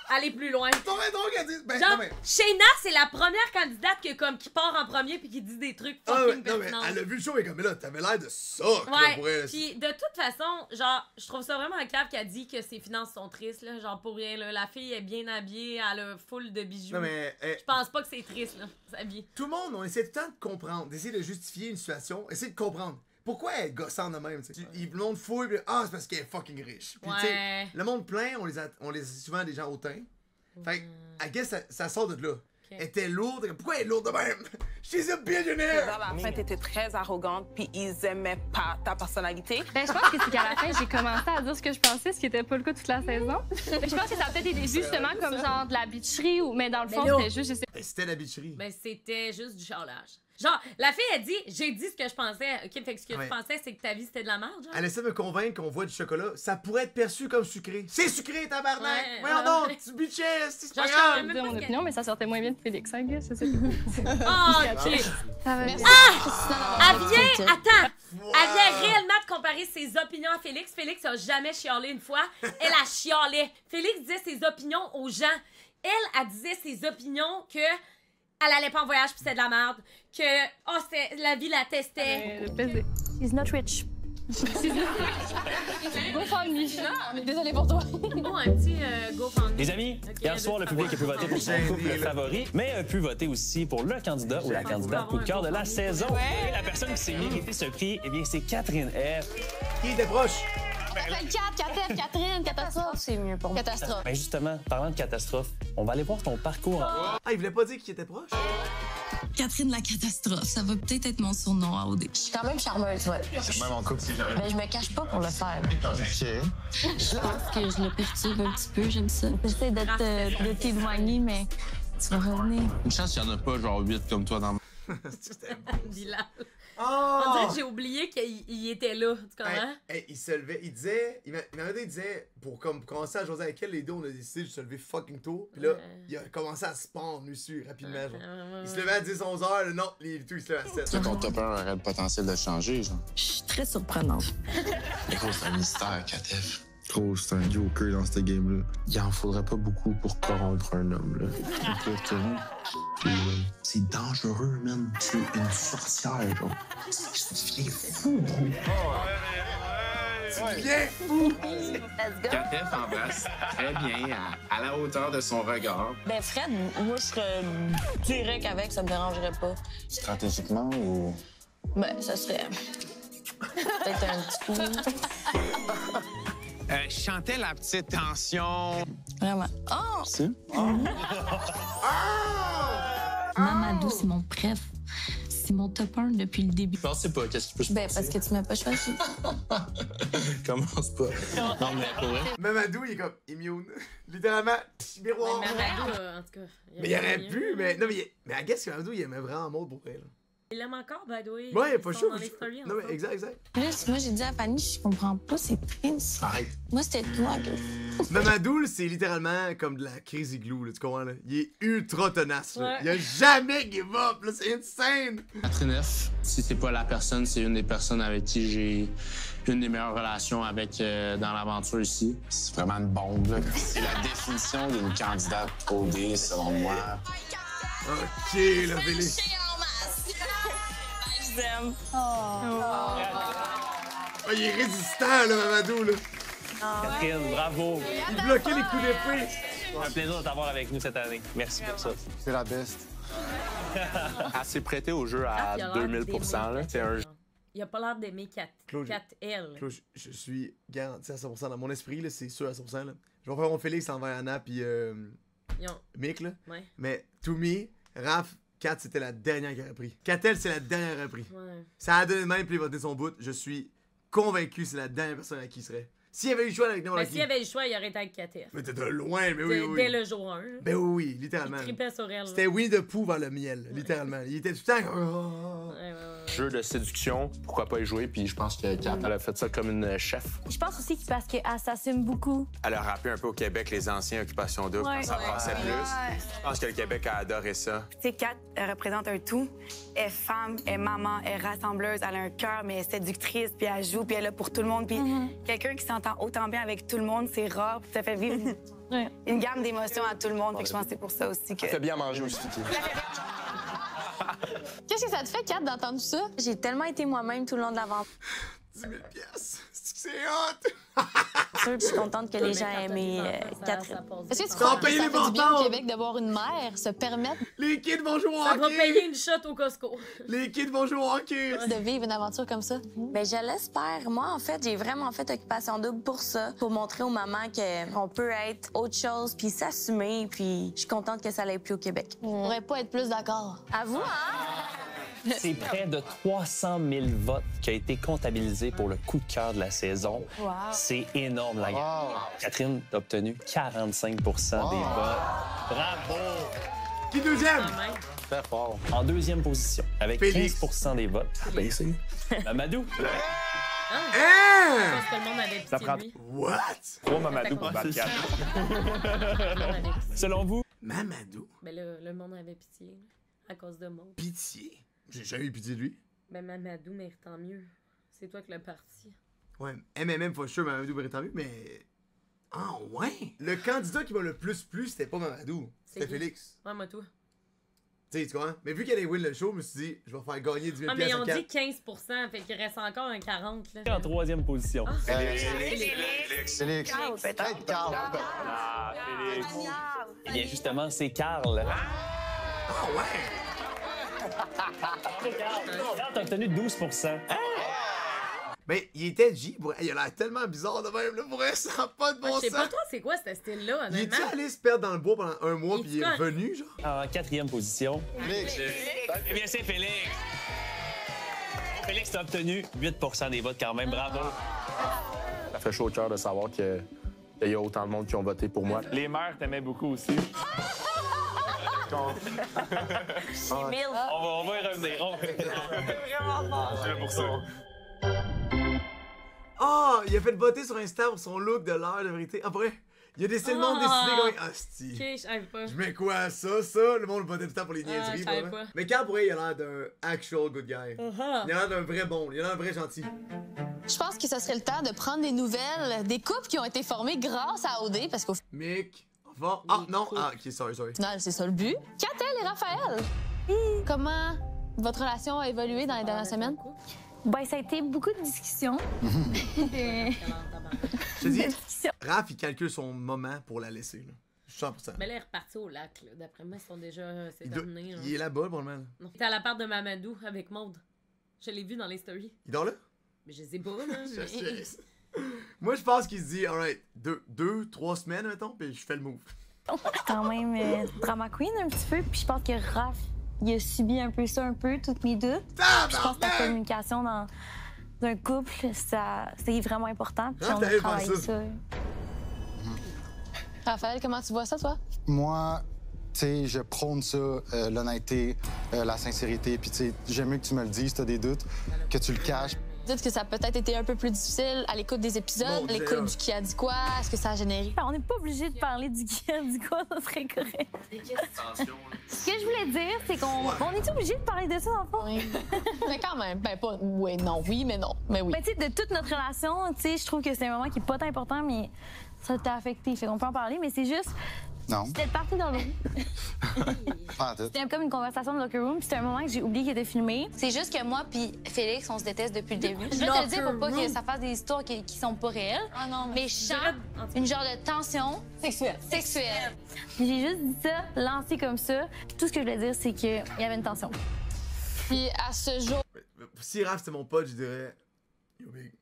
aller plus loin. Genre, Shayna, c'est la première candidate qui part en premier puis qui dit des trucs fucking pertinents. Elle a vu le show et comme, mais là, t'avais l'air de ça. Ouais, puis de toute façon, genre, je trouve ça vraiment cave qu'elle dit que ses finances sont tristes, là. Genre, pour rien, là. La fille est bien habillée, elle a full de bijoux. Non, mais, je pense pas que c'est triste, là, s'habiller. Tout le monde, on essaie tout le temps de comprendre, d'essayer de justifier une situation, essayer de comprendre. Pourquoi elle est gossante de même, tu sais? Le monde fouille, puis c'est parce qu'elle est fucking riche. Puis, tu sais, le monde plein, on les a souvent des gens hautains. Fait que, I guess, ça sort de là. Elle était lourde. Pourquoi elle est lourde de même? She's a billionaire! À la fin, t'étais très arrogante, puis ils aimaient pas ta personnalité. Ben, je pense que c'est qu'à la fin, j'ai commencé à dire ce que je pensais, ce qui était pas le cas toute la saison. Je pense que ça a peut-être été justement comme genre de la bitcherie, mais dans le fond, c'était juste, je sais. C'était la bitcherie. Ben, c'était juste du charlage. Genre, la fille a dit, j'ai dit ce que je pensais. OK, fait que ce que tu pensais, c'est que ta vie, c'était de la merde, genre. Elle essaie de me convaincre qu'on voit du chocolat. Ça pourrait être perçu comme sucré. C'est sucré, tabarnak! Voyons donc, tu bitchais, c'est pas grave! Je mon opinion, mais ça sortait moins bien de Félix, hein, gars, c'est ça. Oh, OK. Ça va bien. Elle vient, attends! Elle vient réellement de comparer ses opinions à Félix. Félix a jamais chialé une fois. Elle a chialé. Félix disait ses opinions aux gens. Elle disait ses opinions que elle allait pas en voyage puis c'était de la merde. Que, la vie la testait. He's not rich. GoFundMe. On est désolé pour toi. Bon, un petit GoFundMe. Les amis, hier soir, le public a pu voter pour son couple favori, mais a pu voter aussi pour le candidat ou la candidate coup de cœur de la saison. Et la personne qui s'est mérité ce prix, eh bien, c'est Catherine F. Qui était proche? Catherine, catastrophe, c'est mieux pour moi. Catastrophe. Ben justement, parlant de catastrophe, on va aller voir ton parcours. Ah, il voulait pas dire qu'il était proche? Catherine la catastrophe, ça va peut-être être mon surnom à OD. Je suis quand même charmeuse, ouais. C'est même en couple. Mais je me cache pas pour le faire. OK. Je pense que je le perturbe un petit peu, j'aime ça. J'essaie de t'éloigner, mais tu vas revenir. Une chance qu'il y en a pas genre 8 comme toi dans le... Bilal. Oh! On dirait que j'ai oublié qu'il était là, tu comprends? Il se levait, il disait, il disait, pour commencer à jouer avec elle, les deux, on a décidé de se lever fucking tôt. Puis là, il a commencé à spawn dessus rapidement, genre. Il se levait à 10-11 heures, non, il se levait à 7. Ton top 1 aurait le potentiel de changer, genre. Je suis très surprenante. Gros, c'est un mystère, Katef. Gros, c'est un joker dans ce game-là. Il en faudrait pas beaucoup pour corrompre un homme, là. Écoute, c'est dangereux, man. C'est une sorcière, genre. Tu deviens fou, gros. Tu deviens fou! Katef embrasse très bien, à la hauteur de son regard. Ben Fred, moi je serais direct avec, ça me dérangerait pas. Stratégiquement ou... Ben, ça serait peut-être un petit coup. Je chantais la petite tension. Vraiment. Oh! C'est? Mamadou, c'est mon préf. C'est mon top 1 depuis le début. Je sais pas, qu'est-ce qui peut se passer? Ben, parce que tu m'as pas choisi. Commence pas. Non, mais pour vrai. Mamadou, il est comme immune. Littéralement, miroir. Mamadou, en tout cas. Mais il aurait pu, mais non, mais I guess que Mamadou, il aimait vraiment Maud pour elle. Il l'aime encore, by the way. Ouais, pas chaud. Non, mais exact. Plus, moi, j'ai dit à Fanny, je comprends pas, c'est Prince. Arrête. Moi, c'était toi que... Mamadou, c'est littéralement comme de la crazy glue, là, tu comprends, là? Il est ultra tenace, là. Ouais. Il a jamais give up, là, c'est insane! Catherine F, si c'est pas la personne, c'est une des personnes avec qui j'ai une des meilleures relations avec dans l'aventure ici. C'est vraiment une bombe, là. C'est la définition d'une candidate OD, selon moi. OK, là, Félix. Je t'aime. Il est résistant, là, Mamadou, là. Catherine, bravo. Il bloquait les coups d'épée. C'est un plaisir de t'avoir avec nous cette année. Merci pour ça. C'est la best. Elle s'est prêtée au jeu à 2000%. Là. C'est un... Il a pas l'air d'aimer 4L. Claude, je suis garanti à 100% dans mon esprit, là, c'est sûr à 100%. Là. Je vais faire mon Félix envers Anna puis Mick, là. Ouais. Mais to me, Raph, Kat, c'était la dernière qui aurait pris. Katel, c'est la dernière qui aurait pris. Ouais. Ça a donné de même puis il a voté son bout. Je suis convaincu que c'est la dernière personne à qui il serait. S'il y avait eu le choix avec n'importe qui. S'il y avait eu le choix, il aurait été avec Katef. Mais t'es de loin, mais oui. Dès le jour 1. Ben oui, littéralement. Il tripait sur elle. C'était Winnie the Pooh vers le miel, littéralement. Il était tout le temps comme... Jeu de séduction, pourquoi pas y jouer, puis je pense que Kat, elle a fait ça comme une chef. Je pense aussi que parce qu'elle s'assume beaucoup. Elle a rappelé un peu au Québec les anciens occupations doubles quand ça passait plus. Je pense que le Québec a adoré ça. Tu sais, Kat, elle représente un tout. Elle est femme, elle est maman, elle est rassembleuse, elle a un cœur, mais elle est séductrice, puis elle joue, puis elle est là pour tout le monde. Puis quelqu'un qui s'entend autant bien avec tout le monde, c'est rare, puis ça fait vivre une gamme d'émotions à tout le monde. Fait que je pense que c'est pour ça aussi que... Elle fait bien manger aussi. Qu'est-ce que ça te fait, Kat, d'entendre ça? J'ai tellement été moi-même tout le long de l'aventure. 10 000 piastres. C'est hot! sûr, puis je suis contente que les gens aient aimé Catherine. Est-ce que tu crois que ça fait du bien au Québec d'avoir une mère se permettre... Les kids vont jouer au Ça hockey! va payer une shot au Costco. Les kids vont jouer au hockey! de vivre une aventure comme ça? Bien, je l'espère. Moi, en fait, j'ai vraiment fait Occupation Double pour ça, pour montrer aux mamans qu'on peut être autre chose, puis s'assumer, puis je suis contente que ça l'ait plu au Québec. On pourrait pas être plus d'accord. À vous, hein? C'est près de 300 000 votes qui a été comptabilisé pour le coup de cœur de la saison. Wow. C'est énorme, la gang. Catherine a obtenu 45 des votes. Bravo! Qui deuxième? Très fort. En deuxième position, avec Félix. 15 des votes. Baissé. Mamadou. Hein? Je pense que le monde avait Ça pitié prend de lui. What? 3 Mamadou pour battre 4. Selon vous? Mamadou? Ben là, le monde avait pitié, là, à cause de moi. Pitié? J'ai jamais eu pitié de lui. Ben Mamadou méritant mieux. C'est toi qui l'as parti. Ouais, MMM, for sure, Mamadou méritant mieux, mais... Ah ouais? Le candidat qui m'a le plus plu, c'était pas Mamadou, c'était qui? Félix. Ouais, moi, toi. Tu sais, tu comprends? Mais vu qu'elle allait win le show, je me suis dit, je vais faire gagner 10 000 Ah, mais ils ont à 4. dit 15 fait qu'il reste encore un 40. Là. En troisième position. Félix. Carl, peut-être. Ah, Félix. Eh bien, justement, c'est Carl. Ah ouais? Carl, t'as obtenu 12 Ben, il était G. Il a l'air tellement bizarre de même, là. Pour vrai, ça n'a pas de bon Je sais sens. pas toi, c'est quoi ce style-là, Il est-tu honnêtement? allé se perdre dans le bois pendant un mois, puis il est revenu, genre? En quatrième position. Félix. Eh bien, c'est Félix. Félix a obtenu 8 des votes quand même. Bravo. Ça fait chaud au cœur de savoir qu'il y a autant de monde qui ont voté pour moi. Les mères t'aimaient beaucoup aussi. On va y revenir. C'est là pour ça. Ah, il a fait voter sur Insta pour son look de l'heure de vérité. Après, il a décidé le monde décider comme... Asti. Ok, je savais pas. Je mets quoi, ça? Le monde votait tout le temps pour les niaiseries. je savais vraiment. pas. Mais Carl, pour vrai, il a l'air d'un actual good guy. Uh-huh. Il a l'air d'un vrai bon, il a l'air d'un vrai gentil. Je pense que ce serait le temps de prendre des nouvelles des couples qui ont été formés grâce à OD, parce qu'au Mick, va... Ah, non, ah, ok, sorry. final, c'est ça le but. Catel et Raphaël. Comment votre relation a évolué dans les dernières semaines? Ben, ça a été beaucoup de discussions. Je te dis, Raph, il calcule son moment pour la laisser, là. 100%. Mais là, il est reparti au lac, là. D'après moi, ils sont déjà... c'est Il, terminé, là. il est là-bas, pour le moment. Non. Il était à la part de Mamadou avec Maude. Je l'ai vu dans les stories. Il dort là? Mais je sais pas, là. Je sais. Moi, je pense qu'il se dit, alright, 2-3 semaines, mettons, puis je fais le move. Quand même drama queen un petit peu, puis je pense que Raph, il a subi un peu ça, tous mes doutes. Je pense que la communication dans un couple, c'est vraiment important, puis on a travaillé ça. Raphaël, comment tu vois ça, toi? Moi, tu sais, je prône ça, l'honnêteté, la sincérité. Puis, tu sais, j'aime mieux que tu me le dises, t'as des doutes, que tu le caches. Dites que ça a peut-être été un peu plus difficile à l'écoute des épisodes, à l'écoute du qui a dit quoi, est-ce que ça a généré? On n'est pas obligé de parler du qui a dit quoi, ça serait correct. Ce que je voulais dire, c'est qu'on est obligé de parler de ça, dans le fond? Oui. Mais quand même, ben pas... Oui, non, oui, mais non. Mais oui. Ben, tu sais, de toute notre relation, tu sais, je trouve que c'est un moment qui est pas tant important, mais ça t'a affecté. Fait qu'on peut en parler, mais c'est juste... Non. C'était parti dans l'eau. C'était comme une conversation de locker room, puis c'était un moment que j'ai oublié qu'il était filmé. C'est juste que moi puis Félix, on se déteste depuis le début. Je vais te le dire pour pas que ça fasse des histoires qui sont pas réelles. Ah non, mais je sens une genre de tension sexuelle. J'ai juste dit ça, lancé comme ça. Tout ce que je voulais dire, c'est qu'il y avait une tension. Puis à ce jour... Si Raph c'était mon pote, je dirais... Yo, big.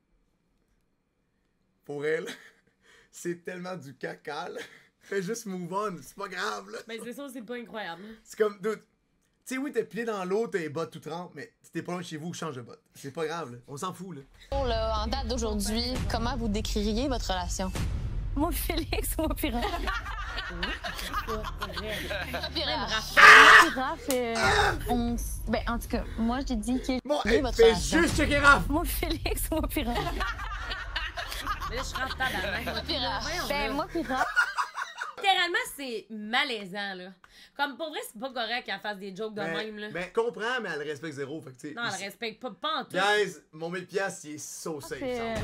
Pour elle, c'est tellement du caca, là. Fais juste move on, c'est pas grave, là. Ben, c'est ça, c'est pas incroyable. C'est comme, dude, tu sais, oui, t'es plié dans l'eau, t'as les bottes tout trempes, mais si t'es pas loin de chez vous, change de bottes. C'est pas grave, là. On s'en fout, là. En date d'aujourd'hui, comment vous décririez votre relation? Moi, Félix, moi, puis Raph. Ben, en tout cas, moi, j'ai dit que... Bon, fais juste checker Raph! Moi, Félix, moi, puis Raph. Mais là, je rentre pas dans la Ben, moi, puis Raph. Littéralement, c'est malaisant, là. Comme, pour vrai, c'est pas correct qu'elle fasse des jokes de même, là. Ben, comprends, mais elle respecte zéro, fait que, tu sais... Non, elle respecte pas en tout. Guys, mon 1000$, il est so safe, Ben,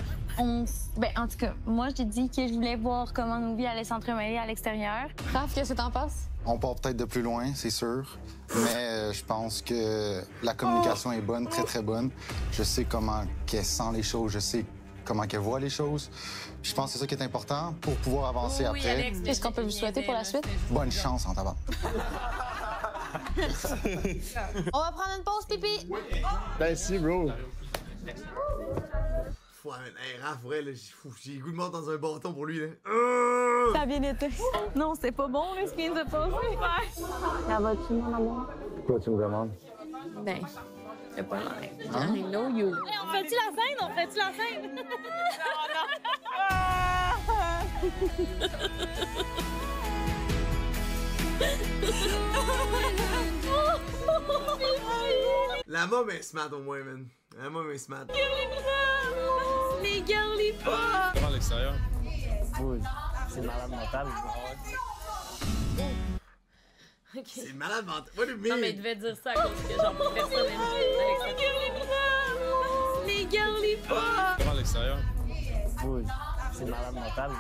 en tout cas, moi, j'ai dit que je voulais voir comment nos vies allaient s'entremêler à l'extérieur. Raph, qu'est-ce que t'en penses? On part peut-être de plus loin, c'est sûr, mais je pense que la communication est bonne, très, très bonne. Je sais comment qu'elle sent les choses, je sais comment qu'elle voit les choses. Je pense que c'est ça qui est important pour pouvoir avancer après. Qu'est-ce qu'on peut vous souhaiter pour la suite? Bonne chance en tabac. On va prendre une pause, pipi. Merci, bro. Hey, Raph, vrai, j'ai le goût de mort dans un bâton pour lui. Là. Ça a bien été. Non, c'est pas bon, là, ce qui vient de se passer. Ça va-tu, mon amour? Pourquoi tu me demandes? Ben, c'est pas l'air. Hein? I know you. Hey, on fait-tu la scène? On fait-tu la scène? La môme est smart au moins, man. La môme est smart. Les girly pas! Comment à l'extérieur? Oui, c'est malade mental. Ok. C'est malade mental. What do you mean? Non, mais il devait dire ça à cause que genre personne n'aime les girly pas! Comment à l'extérieur? Oui, c'est malade mental.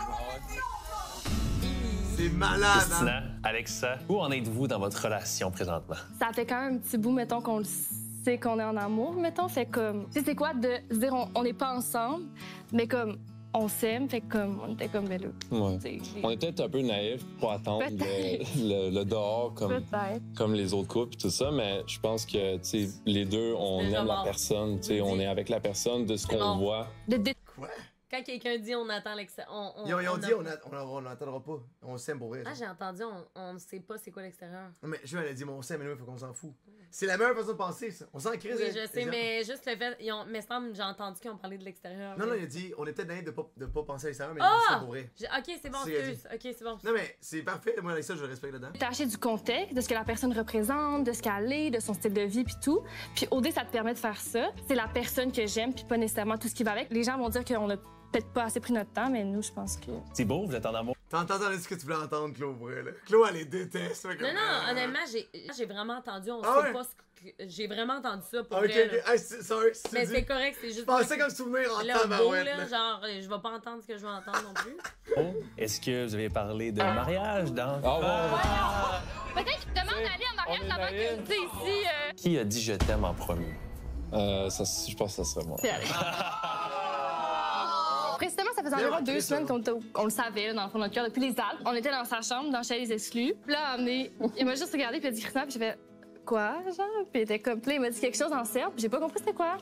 C'est malade, Christina, hein? Alexa, où en êtes-vous dans votre relation présentement? Ça fait quand même un petit bout, mettons, qu'on le sait qu'on est en amour, mettons. Fait comme, tu sais, c'est quoi de se dire on n'est pas ensemble, mais comme, on s'aime, fait comme, on était comme, ben là. Ouais. On est peut-être un peu naïfs pour attendre le dehors comme les autres couples et tout ça, mais je pense que, tu sais, les deux, on aime la personne, tu sais, on est avec la personne de ce qu'on voit. Quoi? Quand quelqu'un dit on attend l'extérieur. Ils ont dit on n'attendra pas. On s'aime pour vrai. Ah, j'ai entendu on ne sait pas c'est quoi l'extérieur. Non, mais je elle a dit mon s'aime, mais nous, il faut qu'on s'en fout. C'est la meilleure façon de penser, ça. On s'en crise. Oui, je sais, mais juste le fait. Mais j'ai entendu qu'ils ont parlé de l'extérieur. Non, il a dit on est peut-être naïfs de pas penser à l'extérieur, mais on s'aime pour vrai. Ok, c'est bon, excuse. Ok, c'est bon. Non, mais c'est parfait. Moi, avec ça, je le respecte là-dedans. Détaché du contexte, de ce que la personne représente, de ce qu'elle est, de son style de vie, puis tout. Puis OD, ça te permet de faire ça. C'est la personne que j'aime, puis pas nécessairement tout ce qui va avec. Les gens vont dire qu'on a peut-être pas assez pris notre temps, mais nous, je pense que... C'est beau, vous êtes en amour. T'entends ce que tu voulais entendre, Claude, vrai, là. Claude, elle les déteste. Non, honnêtement, j'ai vraiment entendu. On sait pas ce que... J'ai vraiment entendu ça pour vrai. Ok, hey, sorry. Mais c'est correct, c'est juste... Je pensais comme souvenir en tabarouette. Là, genre, je vais pas entendre ce que je veux entendre non plus. Oh, est-ce que vous avez parlé de mariage dans... Peut-être qu'il demande d'aller en mariage avant qu'il me dise ici. Qui a dit je t'aime en premier? Je pense que ça serait moi. C'est Alex. Précisément, ça faisait environ 2 semaines qu'on le savait, là, dans le fond de notre cœur, depuis les Alpes. On était dans sa chambre, dans Chez les Exclus. Puis là, il m'a juste regardé, puis il a dit Christina, puis j'ai fait quoi, genre? Puis il était comme, puis là, il m'a dit quelque chose en serbe, puis j'ai pas compris c'était quoi.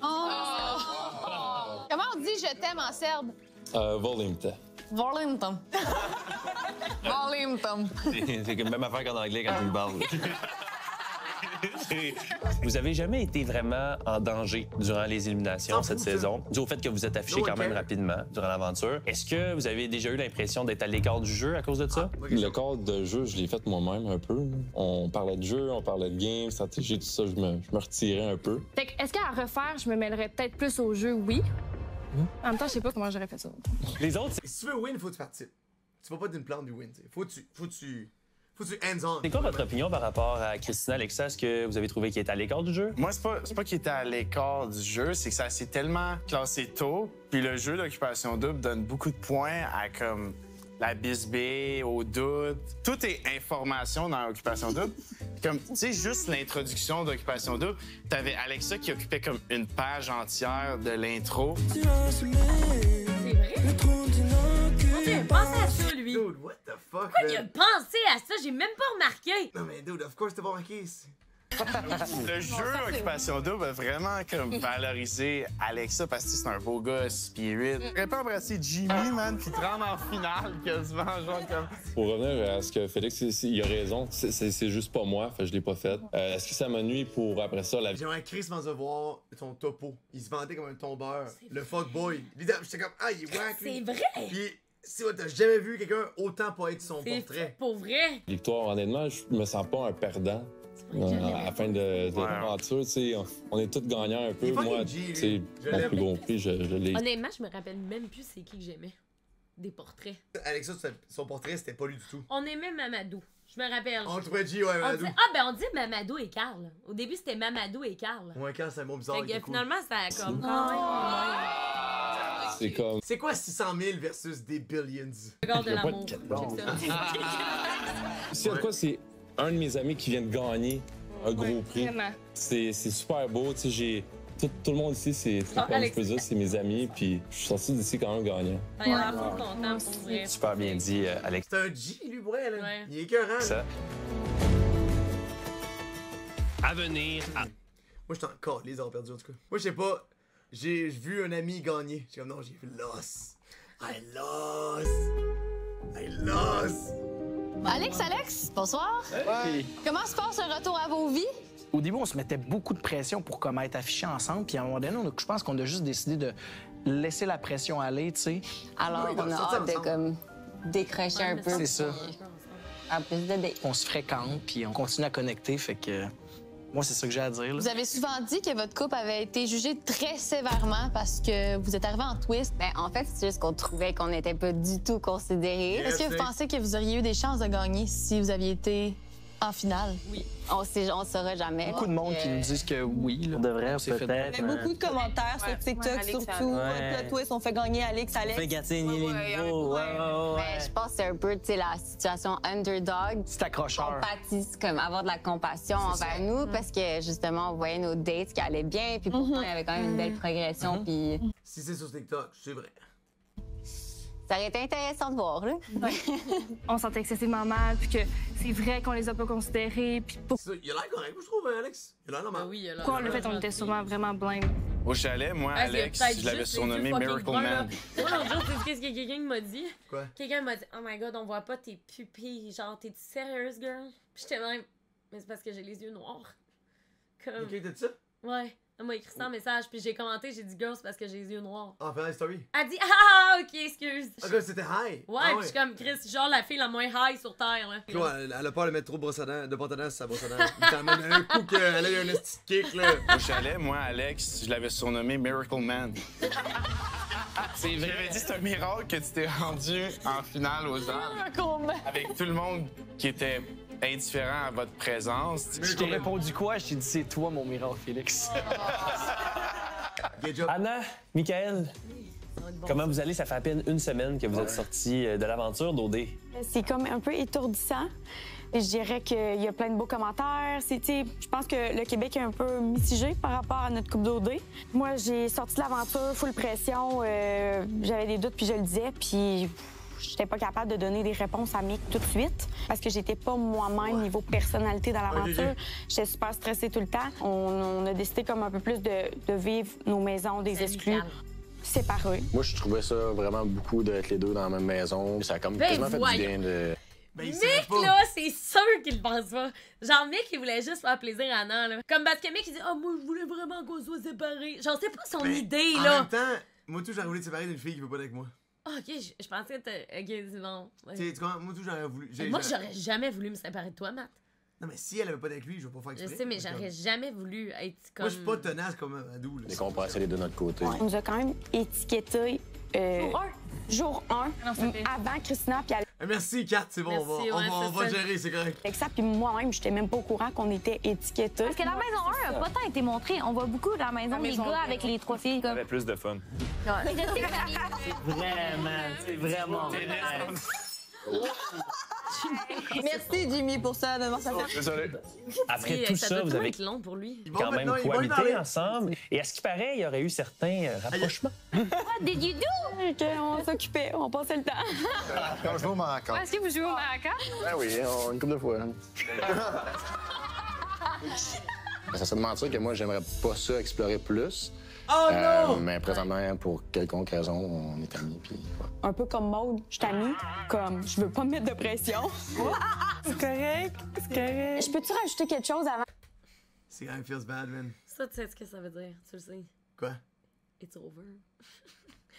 Comment on dit je t'aime en serbe? Volimte. Volimtum. Volimtum. C'est la même affaire qu'en anglais quand tu me parles. Vous avez jamais été vraiment en danger durant les éliminations cette saison, dû au fait que vous êtes affiché quand même rapidement durant l'aventure. Est-ce que vous avez déjà eu l'impression d'être à l'écart du jeu à cause de ça? L'écart de jeu, je l'ai fait moi-même un peu. On parlait de jeu, on parlait de game, stratégie, tout ça, je me retirais un peu. Fait que, est-ce qu'à refaire, je me mêlerais peut-être plus au jeu, oui. En même temps, je sais pas comment j'aurais fait ça. Les autres, si tu veux win, faut que tu participes. Tu vas pas d'une plante du win, t'sais. Faut que tu hands-on. C'est quoi votre opinion par rapport à Christina, Alexa? Est-ce que vous avez trouvé qu'il était à l'écart du jeu? Moi, c'est pas qu'il était à l'écart du jeu, c'est que ça s'est tellement classé tôt. Puis le jeu d'Occupation Double donne beaucoup de points à comme la bisbée, au doute. Tout est information dans Occupation Double. Comme, tu sais, juste l'introduction d'Occupation Double, t'avais Alexa qui occupait comme une page entière de l'intro. C'est vrai? Il a pensé à ça, lui. Dude, what the fuck? Pourquoi il a pensé à ça? J'ai même pas remarqué. Non, mais dude, of course, t'as pas remarqué. Le jeu Occupation Double a vraiment comme valorisé Alexa parce que c'est un beau gars, spirit. J'aurais pas embrassé Jimmy, man, qui te rend en finale quasiment, genre comme... Pour revenir à ce que Félix, il a raison, c'est juste pas moi, fait que je l'ai pas fait. Est-ce que ça m'a nuit pour après ça la... J'aimerais Chris de voir son topo. Il se vendait comme un tombeur. Le fuckboy. J'étais comme, ah, il est wack. C'est vrai! Puis, si t'as jamais vu quelqu'un autant pas être son portrait. Pour vrai! Victoire, honnêtement, je me sens pas un perdant. À la fin de l'aventure, on est tous gagnants un peu. Moi, mon plus gros prix, je l'ai. Honnêtement, je me rappelle même plus c'est qui que j'aimais. Des portraits. Alexa, son portrait, c'était pas lui du tout. On aimait Mamadou. Je me rappelle. On trouvait G, ouais, Mamadou. On dit Mamadou et Carl. Au début, c'était Mamadou et Carl. Ouais, Carl, c'est un mot bizarre. Finalement, ça a comme. C'est comme. C'est quoi 600 000 versus des billions? Regarde de l'amour. C'est quoi, c'est un de mes amis qui vient de gagner un gros prix. Vraiment. C'est super beau, tu sais, tout le monde ici, c'est je peux dire, c'est mes amis, puis je suis sorti d'ici quand même gagnant. Il a l'air content pour vrai. Super bien dit, Alex. C'est un G, lui, pour elle. Ouais. Il est écœurant. Ça. À venir à... Moi, je suis encore les heures perdues, en tout cas. Moi, je sais pas. J'ai vu un ami gagner. J'ai comme, non, j'ai vu lost. I lost. Alex, bonsoir. Hey. Comment se passe le retour à vos vies? Au début, on se mettait beaucoup de pression pour comme être affichés ensemble. Puis à un moment donné, je pense qu'on a juste décidé de laisser la pression aller, tu sais. Alors, on a hâte de comme décrocher un peu. C'est ça. En plus de dates. On se fréquente, puis on continue à connecter, fait que... Moi, c'est ça que j'ai à dire. Là. Vous avez souvent dit que votre couple avait été jugé très sévèrement parce que vous êtes arrivé en twist. Ben, en fait, c'est juste qu'on trouvait qu'on n'était pas du tout considérés. Est-ce que vous pensez que vous auriez eu des chances de gagner si vous aviez été en finale? Oui. On ne saura jamais. Beaucoup de monde qui nous disent que oui. Là. On devrait, peut-être. Il y a beaucoup de commentaires sur TikTok, surtout. Le twist, on fait gagner Alex. On fait gâter les niveaux. Mais je pense que c'est un peu, tu sais, la situation underdog. C'est accrocheur. On pâtisse, comme avoir de la compassion envers nous parce que, justement, on voyait nos dates qui allaient bien, puis pourtant, il y avait quand même une belle progression, puis... Si c'est sur TikTok, c'est vrai. Ça aurait été intéressant de voir, là. On se sentait excessivement mal, puis que c'est vrai qu'on les a pas considérés, puis pour... Il a l'air correct, je trouve, Alex. Il a l'air normal. Oui, pourquoi le fait on était sûrement vraiment blind. Au chalet, moi, Alex, je l'avais surnommé Miracle Man. Moi, l'autre jour, tu sais qu'est-ce que quelqu'un m'a dit? Quoi? Quelqu'un m'a dit, oh my god, on voit pas tes pupilles. Genre, t'es-tu sérieuse, girl? Puis j'étais même, mais c'est parce que j'ai les yeux noirs. Comme... Ok, t'as dit ça? Ouais. Elle m'a écrit ça en message, puis j'ai commenté, j'ai dit girl, c'est parce que j'ai les yeux noirs. Ah, fais la story. Elle dit ah, ok, excuse. Ah, okay, c'était high. Ouais, puis je suis comme Chris, genre la fille la moins high sur terre, là. Toi, elle a peur de mettre trop de brosse à dents sur sa brosse à dents. Il t'amène un coup qu'elle a eu un esti kick, là. Au chalet, moi, Alex, je l'avais surnommé Miracle Man. C'est vrai. J'avais dit c'est un miracle que tu t'es rendu en finale aux armes. Avec tout le monde qui était indifférent à votre présence. Je t'ai répondu quoi? Je t'ai dit c'est toi mon miracle, Félix. Anna, Michael, comment vous allez? Ça fait à peine une semaine que vous êtes sortis de l'aventure d'OD. C'est comme un peu étourdissant. Je dirais qu'il y a plein de beaux commentaires. Je pense que le Québec est un peu mitigé par rapport à notre coupe d'OD. Moi, j'ai sorti de l'aventure, full pression. J'avais des doutes, puis je le disais, puis j'étais pas capable de donner des réponses à Mick tout de suite parce que j'étais pas moi-même niveau personnalité dans l'aventure. J'étais super stressée tout le temps. On a décidé comme un peu plus de vivre nos maisons des exclus séparés. Moi, je trouvais ça vraiment beaucoup d'être les deux dans la même maison. Ça a comme quasiment fait du bien de... Mick, là, c'est sûr qu'il le pense pas. Genre, Mick, il voulait juste faire plaisir à Anna, là. Comme parce que Mick, il dit « Ah, moi, je voulais vraiment qu'on soit séparés. » Genre, c'est pas son idée, là. En même temps, moi, tout, j'aurais voulu te séparer d'une fille qui veut pas être avec moi. Ah, ok, je pensais que t'as... Ok, c'est bon. Ouais. Tu comprends? Moi, tout, j'aurais voulu... Moi, j'aurais jamais voulu me séparer de toi, Matt. Non, mais si elle avait pas d'être avec lui, je vais pas faire exprès. Je sais, mais j'aurais jamais voulu être comme... Moi, je suis pas tenace comme Adou, là. Les compresser les deux de notre côté. On nous a quand même étiqueté... Jour 1, avant Christina puis Merci, Kat, c'est bon, on va gérer, c'est correct. Avec ça, puis moi-même, j'étais même pas au courant qu'on était étiquetés. Parce que la maison 1 a pas tant été montrée. On voit beaucoup la maison des gars avec les 3 filles. Ça avait plus de fun. C'est vraiment. Merci, Jimmy, pour ça. Désolé. Après tout ça, vous avez long pour lui. quand même cohabité ensemble. Et à ce qui paraît, il y aurait eu certains rapprochements. What did you do? On s'occupait, on passait le temps. Quand je vais au Maracas. Est-ce que vous jouez au Maracas? Ben oui, une couple de fois. Ça serait de mentir que moi, j'aimerais pas ça explorer plus. Oh non! Mais présentement, pour quelconque raison, on est amis, puis voilà. Un peu comme Maude, je suis amie, comme je veux pas me mettre de pression. C'est correct, c'est correct. Je peux-tu rajouter quelque chose avant? C'est quand même feels bad, man. Ça, tu sais ce que ça veut dire, tu le sais. Quoi? It's over.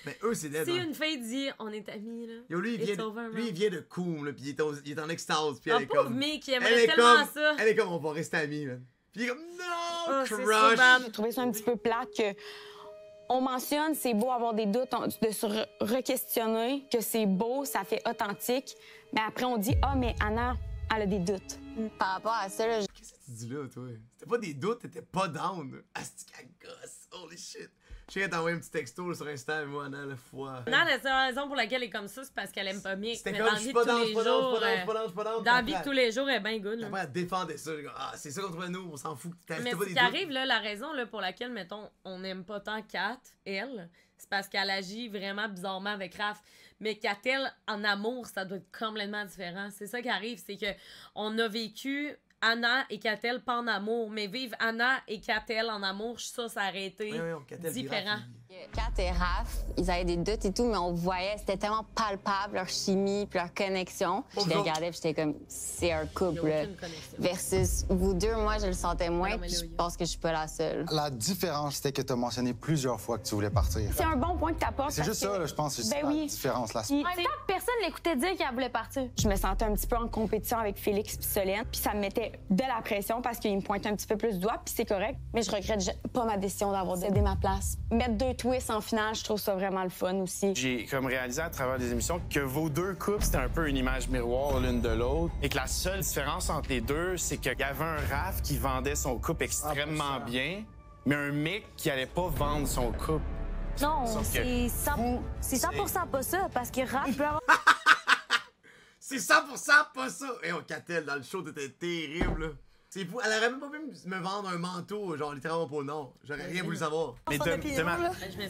Mais eux, c'est dead. Si une fille dit on est amis, là. Yo, lui, il vient de Coom, là, puis il est en extase, puis elle est pauvre comme. Mick, il aimerait tellement ça. Elle est comme, on va rester amis, man. Puis il est comme, non, crush! J'ai trouvé ça un petit peu plate que on mentionne, c'est beau avoir des doutes, de se re-questionner, que c'est beau, ça fait authentique. Mais après, on dit, ah, mais Anna, elle a des doutes. Par rapport à ça, là, qu'est-ce que tu dis là, toi? C'était pas des doutes, t'étais pas down. Asti qu'elle gosse, holy shit. Je sais qu'elle t'a envoyé un petit texto sur Insta, moi, Anna, la fois. Non, la seule raison pour laquelle elle est comme ça, c'est parce qu'elle aime pas Mick. C'était comme, je suis pas dans, dans la vie de tous les jours, elle est bien good. Après, elle défendait ça. Ah, c'est ça contre nous, on s'en fout. Mais ce qui arrive, là, la raison là, pour laquelle, mettons, on n'aime pas tant Kat, elle, c'est parce qu'elle agit vraiment bizarrement avec Raph. Mais Kat-elle, en amour, ça doit être complètement différent. C'est ça qui arrive, c'est que on a vécu Anna et Kat-elle pas en amour, mais vivre Anna et Kat-elle en amour, ça aurait été différent. Kat et Raph, ils avaient des doutes et tout, mais on voyait, c'était tellement palpable leur chimie puis leur connexion. Je les regardais puis j'étais comme, c'est un couple. Versus vous deux, moi, je le sentais moins puis je pense que je suis pas la seule. La différence, c'était que tu as mentionné plusieurs fois que tu voulais partir. C'est un bon point que tu apportes. C'est juste ça, là, je pense, c'est la différence là. En même temps, personne l'écoutait dire qu'elle voulait partir. Je me sentais un petit peu en compétition avec Félix puis Solène, puis ça me mettait de la pression parce qu'il me pointait un petit peu plus du doigt, puis c'est correct. Mais je regrette pas ma décision d'avoir cédé ma place. Mettre 2 twists en finale, je trouve ça vraiment le fun aussi. J'ai comme réalisé à travers des émissions que vos deux couples, c'était un peu une image miroir l'une de l'autre. Et que la seule différence entre les deux, c'est qu'il y avait un Raph qui vendait son couple extrêmement bien, mais un Mick qui allait pas vendre son couple. Non, c'est 100% pas ça, parce que Raph peut avoir... C'est 100% pas ça! Et on Kat-elle dans le show, t'étais terrible, là. C'est fou. Elle aurait même pas pu me vendre un manteau, genre littéralement pour non. J'aurais rien voulu savoir. Mais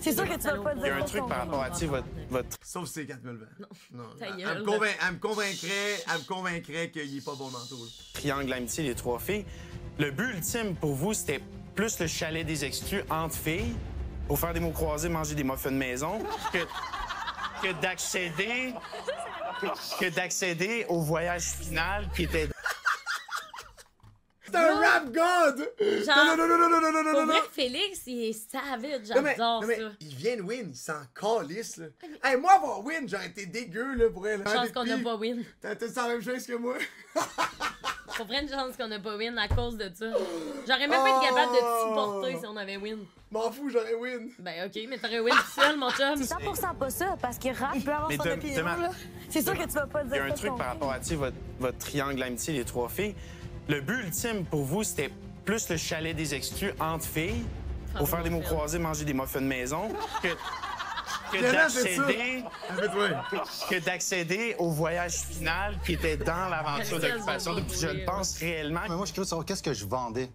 c'est sûr que tu vas pas dire. Il y a un truc par rapport à votre... Sauf si c'est 4000 balles. Non. Elle me convaincrait qu'il est pas bon manteau. Triangle amitié, les 3 filles. Le but ultime pour vous, c'était plus le chalet des exclus entre filles, pour faire des mots croisés, manger des muffins de maison, que d'accéder au voyage final qui était... C'est un rap god! Genre, non. Pour vrai, Félix, il est savage, j'adore ça. Il vient de win, il s'en calisse, là. Hey, moi, avoir win, j'aurais été dégueu, là, pour elle. Chance qu'on n'a pas win. T'as la même chose que moi. Pour vrai, une chance qu'on n'a pas win à cause de ça. J'aurais même pas été capable de te supporter si on avait win. M'en fous, j'aurais win. Ben, OK, mais t'aurais win tout seul, mon chum. C'est 100% pas ça, parce que Raph peut avoir son opinion, là. C'est sûr que tu vas pas dire ça. Il y a un truc par rapport à, votre triangle amitié, les 3 filles. Le but ultime pour vous, c'était plus le chalet des exclus entre filles, pour faire des mots croisés, manger des muffins de maison, que d'accéder au voyage final qui était dans l'aventure d'occupation. Je le pense réellement. Mais moi, je suis curieux de savoir qu'est-ce que je vendais.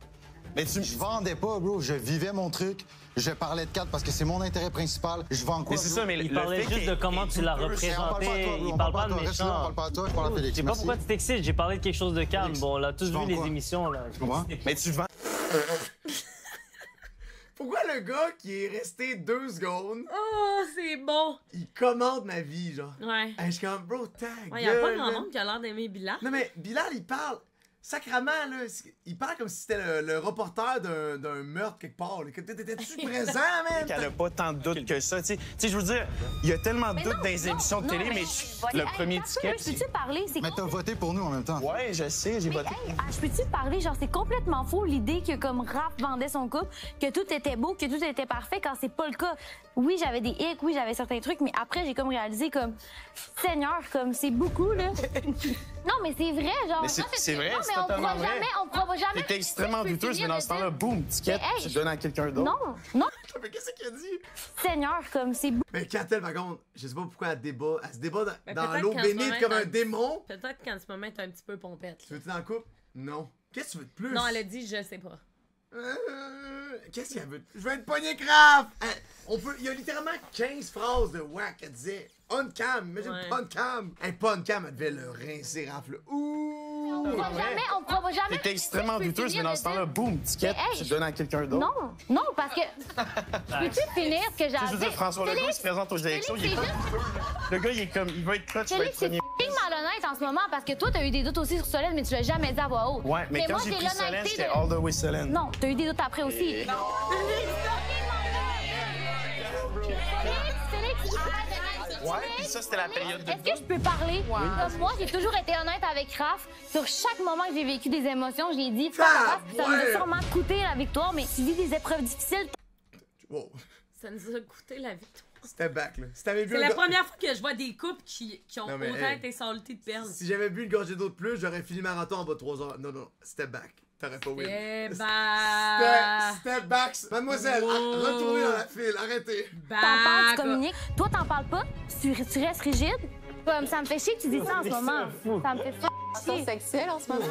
Mais je vendais pas, bro. Je vivais mon truc. Je parlais de Kat parce que c'est mon intérêt principal. Je vends quoi? Mais c'est ça, mais il parlait juste de comment tu l'as représenté. Il parle pas de méchant. On parle pas de toi, je parle à Félix. Je sais pas pourquoi tu t'excites. J'ai parlé de quelque chose de calme. Bon, on l'a tous vu les émissions, là. Tu comprends? Mais tu vends... Pourquoi le gars qui est resté 2 secondes... Oh, c'est bon! Il commande ma vie, genre. Ouais. Je suis comme, bro, tag. Ouais, y a pas grand monde qui a l'air d'aimer Bilal. Non, mais Bilal, il parle... Sacrement, là, il parle comme si c'était le reporter d'un meurtre quelque part. T'étais-tu présent, man? Elle a pas tant de doutes que ça. Tu sais, je veux dire, il y a tellement de doutes dans les émissions de télé, mais le premier ticket... Je peux-tu parler? Mais t'as voté pour nous en même temps. Ouais, je sais, j'ai voté. Je peux-tu parler? Genre, c'est complètement faux l'idée que comme Raph vendait son couple, que tout était beau, que tout était parfait, quand c'est pas le cas. Oui, j'avais des hicks, oui, j'avais certains trucs, mais après, j'ai comme réalisé comme... Seigneur, comme c'est beaucoup, là. Non, mais c'est vrai, genre... Mais c'est vrai, c'est on totalement vrai. On pourra jamais... T'es extrêmement douteuse, mais dans ce temps-là, boum, ticket, tu donnes à quelqu'un d'autre. Non. Mais qu'est-ce qu'il a dit? Seigneur, comme c'est... Mais Kat-elle, par contre, je sais pas pourquoi elle se débat dans l'eau bénite comme un démon. Peut-être qu'en ce moment, t'es un petit peu pompette. Tu veux-tu dans le couple? Non. Qu'est-ce que tu veux de plus? Non, elle a dit, je sais pas. Qu'est-ce qu'elle veut? Je veux être pogné grave! Il y a littéralement 15 phrases de wack qu'elle disait. On cam, imagine pas on cam. Pas on cam, elle devait le rincer, Raph, là. On pourra jamais... T'es extrêmement douteuse, mais dans ce temps-là, boum, ticket, tu donnes à quelqu'un d'autre. Non, parce que... Peux-tu finir ce que j'ai à dire? François Legault se présente aux élections, il est le gars, il est comme, il va être clutch, il va être premier. C'est malhonnête en ce moment, parce que toi, t'as eu des doutes aussi sur Solène, mais tu l'as jamais dit à voix haute. Ouais, mais quand j'ai pris Solène, c'était all the way Solène. Non, t'as eu des doutes après aussi. Ouais, puis ça, c'était la période de... Est-ce que je peux parler? Comme moi, j'ai toujours été honnête avec Raph. Sur chaque moment que j'ai vécu des émotions, je l'ai dit, ça nous a sûrement coûté la victoire, mais tu vis des épreuves difficiles. Wow. Ça nous a coûté la victoire. C'était back, là. C'est la première fois que je vois des couples qui ont autant été saltés de perdre. Si j'avais bu une gorgée d'eau de plus, j'aurais fini marathon en bas de 3 heures. Non, c'était back. T'aurais pas win. C'était back. Step back. Mademoiselle, retournez dans la file, arrêtez. T'en parles, tu communiques. Toi, t'en parles pas, tu restes rigide. Comme ça me fait chier que tu dis ça en ce moment. Ça me fait chier. C'est sexuel en ce moment.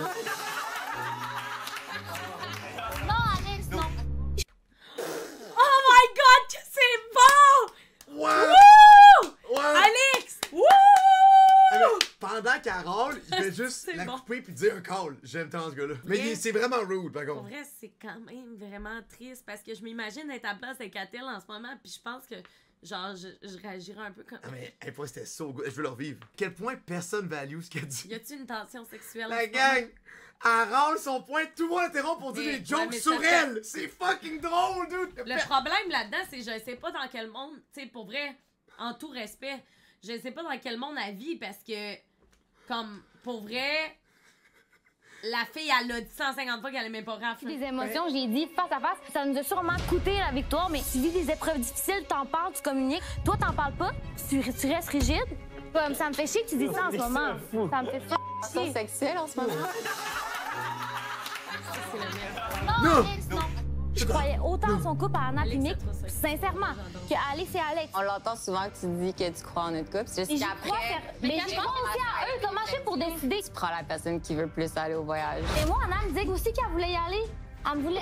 Non, Alex, non. Oh my God, que c'est bon! Ouais! Woo! Alex! Wouh! Pendant qu'elle râle, il fait juste la couper puis dire un call. J'aime tant ce gars-là. Mais c'est vraiment rude, par contre. En vrai, c'est quand même vraiment triste parce que je m'imagine être à la place de Catel en ce moment puis je pense que, genre, je réagirais un peu comme... Ah mais, hey, pour c'était so good. Je veux leur vivre. Quel point personne value ce qu'elle dit. Y a-tu une tension sexuelle? La gang! Elle râle son point, tout le monde interrompt pour dire des jokes sur elle! C'est fucking drôle, dude! Le problème là-dedans, c'est que je sais pas dans quel monde, tu sais, pour vrai, en tout respect, je sais pas dans quel monde elle vit parce que, comme, pour vrai, la fille, elle l'a dit 150 fois qu'elle aimait pas Raph. Des émotions, j'ai dit face à face, ça nous a sûrement coûté la victoire, mais tu vis des épreuves difficiles, t'en parles, tu communiques. Toi, t'en parles pas, tu restes rigide. Comme ça me fait chier que tu dis ça en ce moment. Ça me fait chier. C'est sexuel en ce moment. Non, Alex, non. Je croyais autant son couple à Anna et Mick, sincèrement, que Alex et Alex. On l'entend souvent que tu dis que tu crois en notre couple. C'est juste qu'après... Mais je crois aussi à eux. Comment je fais pour décider? Tu prends la personne qui veut plus aller au voyage. Et moi, Anna me disait aussi qu'elle voulait y aller. Elle me disait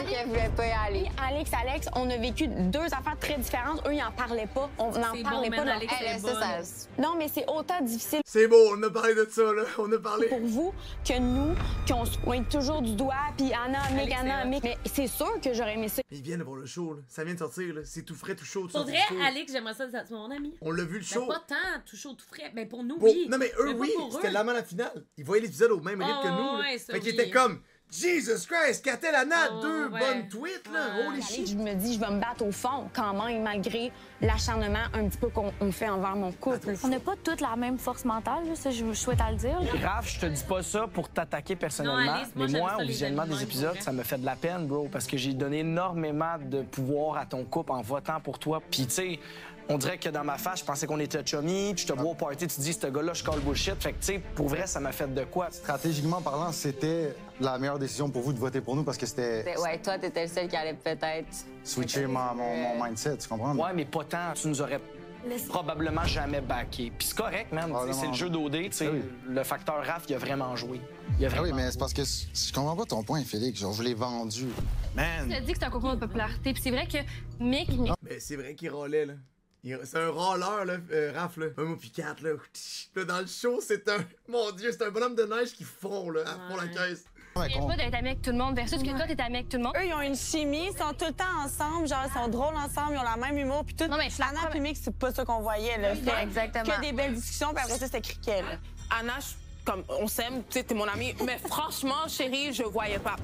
qu'elle voulait pas y aller. Alex, on a vécu deux affaires très différentes. Eux, ils en parlaient pas. On n'en parlait pas. Non, mais c'est autant difficile. C'est beau, on a parlé de ça, là. On a parlé. Pour vous, que nous, qu'on se pointe toujours du doigt, puis Anna, Mick. Mais c'est sûr que j'aurais aimé ça. Ils viennent voir le show, là. Ça vient de sortir, là. C'est tout frais, tout chaud. Pour vrai, Alex, j'aimerais ça être mon ami. On l'a vu le show. Mais pas tant, tout chaud, tout frais. Mais pour nous, oui. Non, mais eux, oui. C'était l'amant à la finale. Ils voyaient l'épisode au même rythme que nous. Fait qu'ils étaient comme. Jesus Christ, Catel Anna, deux bonnes tweets, là. Holy shit. Je me dis, je vais me battre au fond, quand même, malgré l'acharnement un petit peu qu'on fait envers mon couple. On n'a pas toutes la même force mentale, là, ça, je souhaite à le dire. Raph, je te dis pas ça pour t'attaquer personnellement, non, Alice, mais moi, au visionnement des épisodes, ça me fait de la peine, bro, parce que j'ai donné énormément de pouvoir à ton couple en votant pour toi. Puis, tu sais, on dirait que dans ma face, je pensais qu'on était chummy, puis je te vois au party, tu te dis, ce gars-là, je call bullshit. Fait que, tu sais, pour vrai, ça m'a fait de quoi? Stratégiquement parlant, c'était la meilleure décision pour vous de voter pour nous parce que c'était. Ouais, toi, t'étais le seul qui allait peut-être switcher mon mindset, tu comprends? Ouais, mais pas tant. Tu nous aurais probablement jamais backé. Puis c'est correct, man. C'est le jeu d'OD, tu sais. Le facteur Raph, il a vraiment joué. Oui, mais c'est parce que je comprends pas ton point, Félix. Genre, je l'ai vendu. Man! Tu as dit que c'est un concours de popularité, puis c'est vrai que Mick... Mais c'est vrai qu'il râlait, là. C'est un râleur, là, Raph, là. Un mot puis quatre, là. Là, dans le show, c'est un... Mon Dieu, c'est un bonhomme de neige qui fond, là, à fond la caisse. Je pas d'être ami avec tout le monde versus que toi, t'es ami avec tout le monde. Eux, ils ont une chimie, ils sont tout le temps ensemble, genre, ils sont drôles ensemble, ils ont la même humour, puis tout. Non, mais Anna et Mick, c'est pas ça qu'on voyait, là. Exactement. Que des belles discussions, puis après ça, c'était criquet, là. Anna, comme on s'aime, tu sais, t'es mon amie, mais franchement, chérie, je voyais pas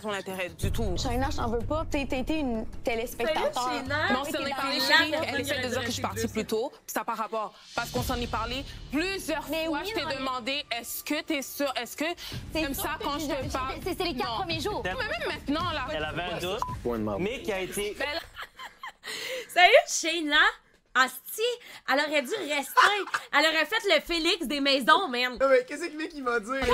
ton intérêt du tout. Shaina, je t'en veux pas. T'as été une téléspectateur. Non, si on est parlé, chérie, elle essaie de dire que je suis partie plus tôt, puis ça n'a pas rapport. Parce qu'on s'en est parlé plusieurs fois. Je t'ai demandé, est-ce que t'es sûre, est-ce que t'aimes ça quand je te parle? C'est les 4 premiers jours. Mais même maintenant, là. Elle avait un doute. Mais qui a été. Sérieux, Shayna? Asti, elle aurait dû rester. Elle aurait fait le Félix des maisons, man. Non, mais qu'est-ce que Mick il va dire?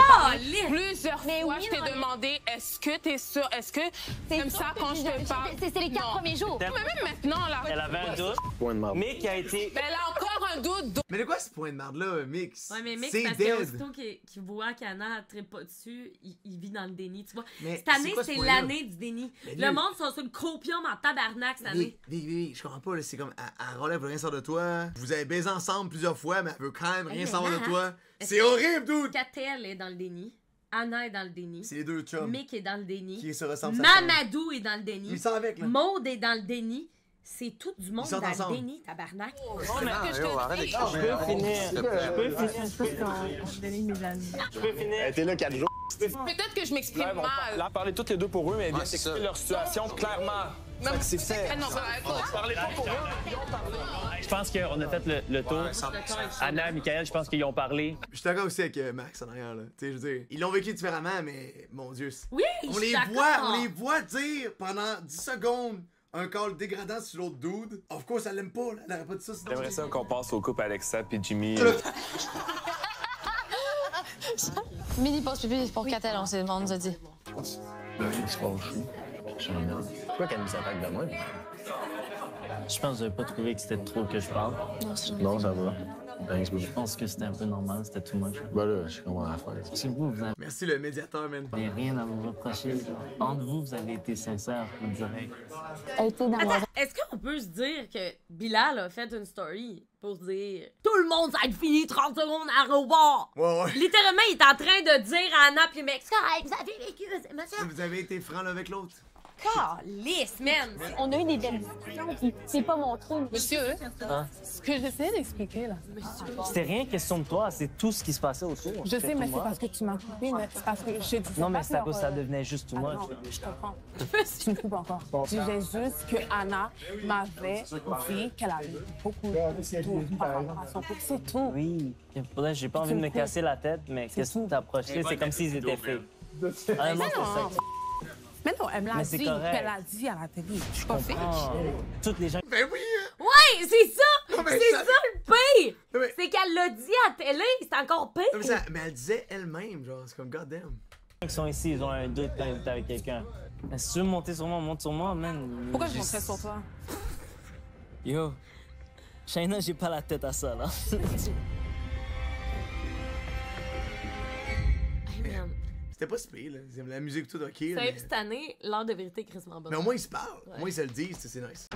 Plusieurs fois, je t'ai demandé, est-ce que t'es sûre, est-ce que t'aimes ça quand je te parle? C'est les 4 premiers jours. Mais même maintenant, là. Elle avait un doute. Mais qui a été. Mais elle a encore un doute. Mais de quoi ce point de merde-là, Mick? Ouais, mais Mick, parce qu'aussitôt qu'il voit qu'Anna ne tripe pas dessus, il vit dans le déni, tu vois. Mais cette année, c'est l'année du déni. Le monde sont sur le copium en tabarnak cette année. Je comprends pas, c'est comme, elle relève rien savoir de toi. Vous avez baisé ensemble plusieurs fois, mais elle veut quand même rien savoir de toi. C'est horrible, dude! Catel est dans le déni. Anna est dans le déni. C'est les deux chums. Mick est dans le déni. Qui se ressemblent. Mamadou est dans le déni. Ils sont avec, là. Maud est dans le déni. C'est tout du monde dans le déni, tabarnak. Je peux finir. T'es là 4 jours. Peut-être que je m'exprime mal. Là, parlez toutes les deux pour eux, mais bien expliquer leur situation clairement. C'est fait. Non, parlez pas pour eux. Je pense qu'on a fait le tour. Anna, Michael, je pense qu'ils ont parlé. Je suis d'accord aussi avec Max en arrière, là. Tu sais, je veux dire, ils l'ont vécu différemment, mais mon Dieu. Oui, on les voit dire pendant 10 secondes un call dégradant sur l'autre dude. Of course, elle l'aime pas, là. Elle n'aurait pas dit ça sinon. J'aimerais ça qu'on passe au couple Alexa puis Jimmy. Mini pause pipi pour Catel, on nous a dit. Là, il se fâche. Pourquoi qu'elle nous attaque de moi? Je pense que vous n'avez pas trouvé que c'était trop que je parle. Non, ça va. Je pense que c'était un peu normal, c'était tout moche. Ben là, je comprends la faire. Si vous avez... Merci le médiateur, man. Il n'y a rien à vous reprocher. Entre vous avez été sincère, je vous dirais. Attends, est-ce qu'on peut se dire que Bilal a fait une story pour dire « Tout le monde, ça va être fini 30 secondes à l'aéroport! » Ouais. Littéralement, il est en train de dire à Anna pis le mec « C'est correct, vous avez vécu, c'est machin. » Vous avez été francs l'un avec l'autre. Calisse, man! On a eu des belles discussions, puis c'est pas mon truc. Monsieur, ce que j'essaie d'expliquer, là. C'était rien question de toi, c'est tout ce qui se passait autour. Je sais, mais c'est parce que tu m'as coupé, mais c'est parce que je dis. Non, mais c'est à cause que ça devenait juste tout moche. Non, je comprends. Tu me coupes encore. Je disais juste que Anna m'avait dit qu'elle avait beaucoup de tout par rapport à son couple. C'est tout. Oui. J'ai pas envie de me casser la tête, mais qu'est-ce que t'approches? C'est comme s'ils étaient faits. Vraiment, c'est ça. Mais non, elle me l'a Mais dit, c'est puis correct. elle l'a dit à la télé. Je suis pas fiche. Toutes les gens... Ben oui! Ouais, c'est ça! Non, mais C'est ça- ça le pire! Non, mais- C'est qu'elle l'a dit à la télé, c'est encore pire! Non, mais elle disait elle-même, genre, c'est comme goddamn. qui sont ici, ils ont un doute quand ils étaient avec quelqu'un. Mais si tu veux monter sur moi, monte sur moi, man. Pourquoi je monterais sur toi? Yo, Shayna, j'ai pas la tête à ça, là. C'était pas si pire, là. La musique tout ok. Cette année, l'heure de vérité est crissement bonne. Mais au moins, ils se parlent. Au moins, ils se le disent, c'est nice.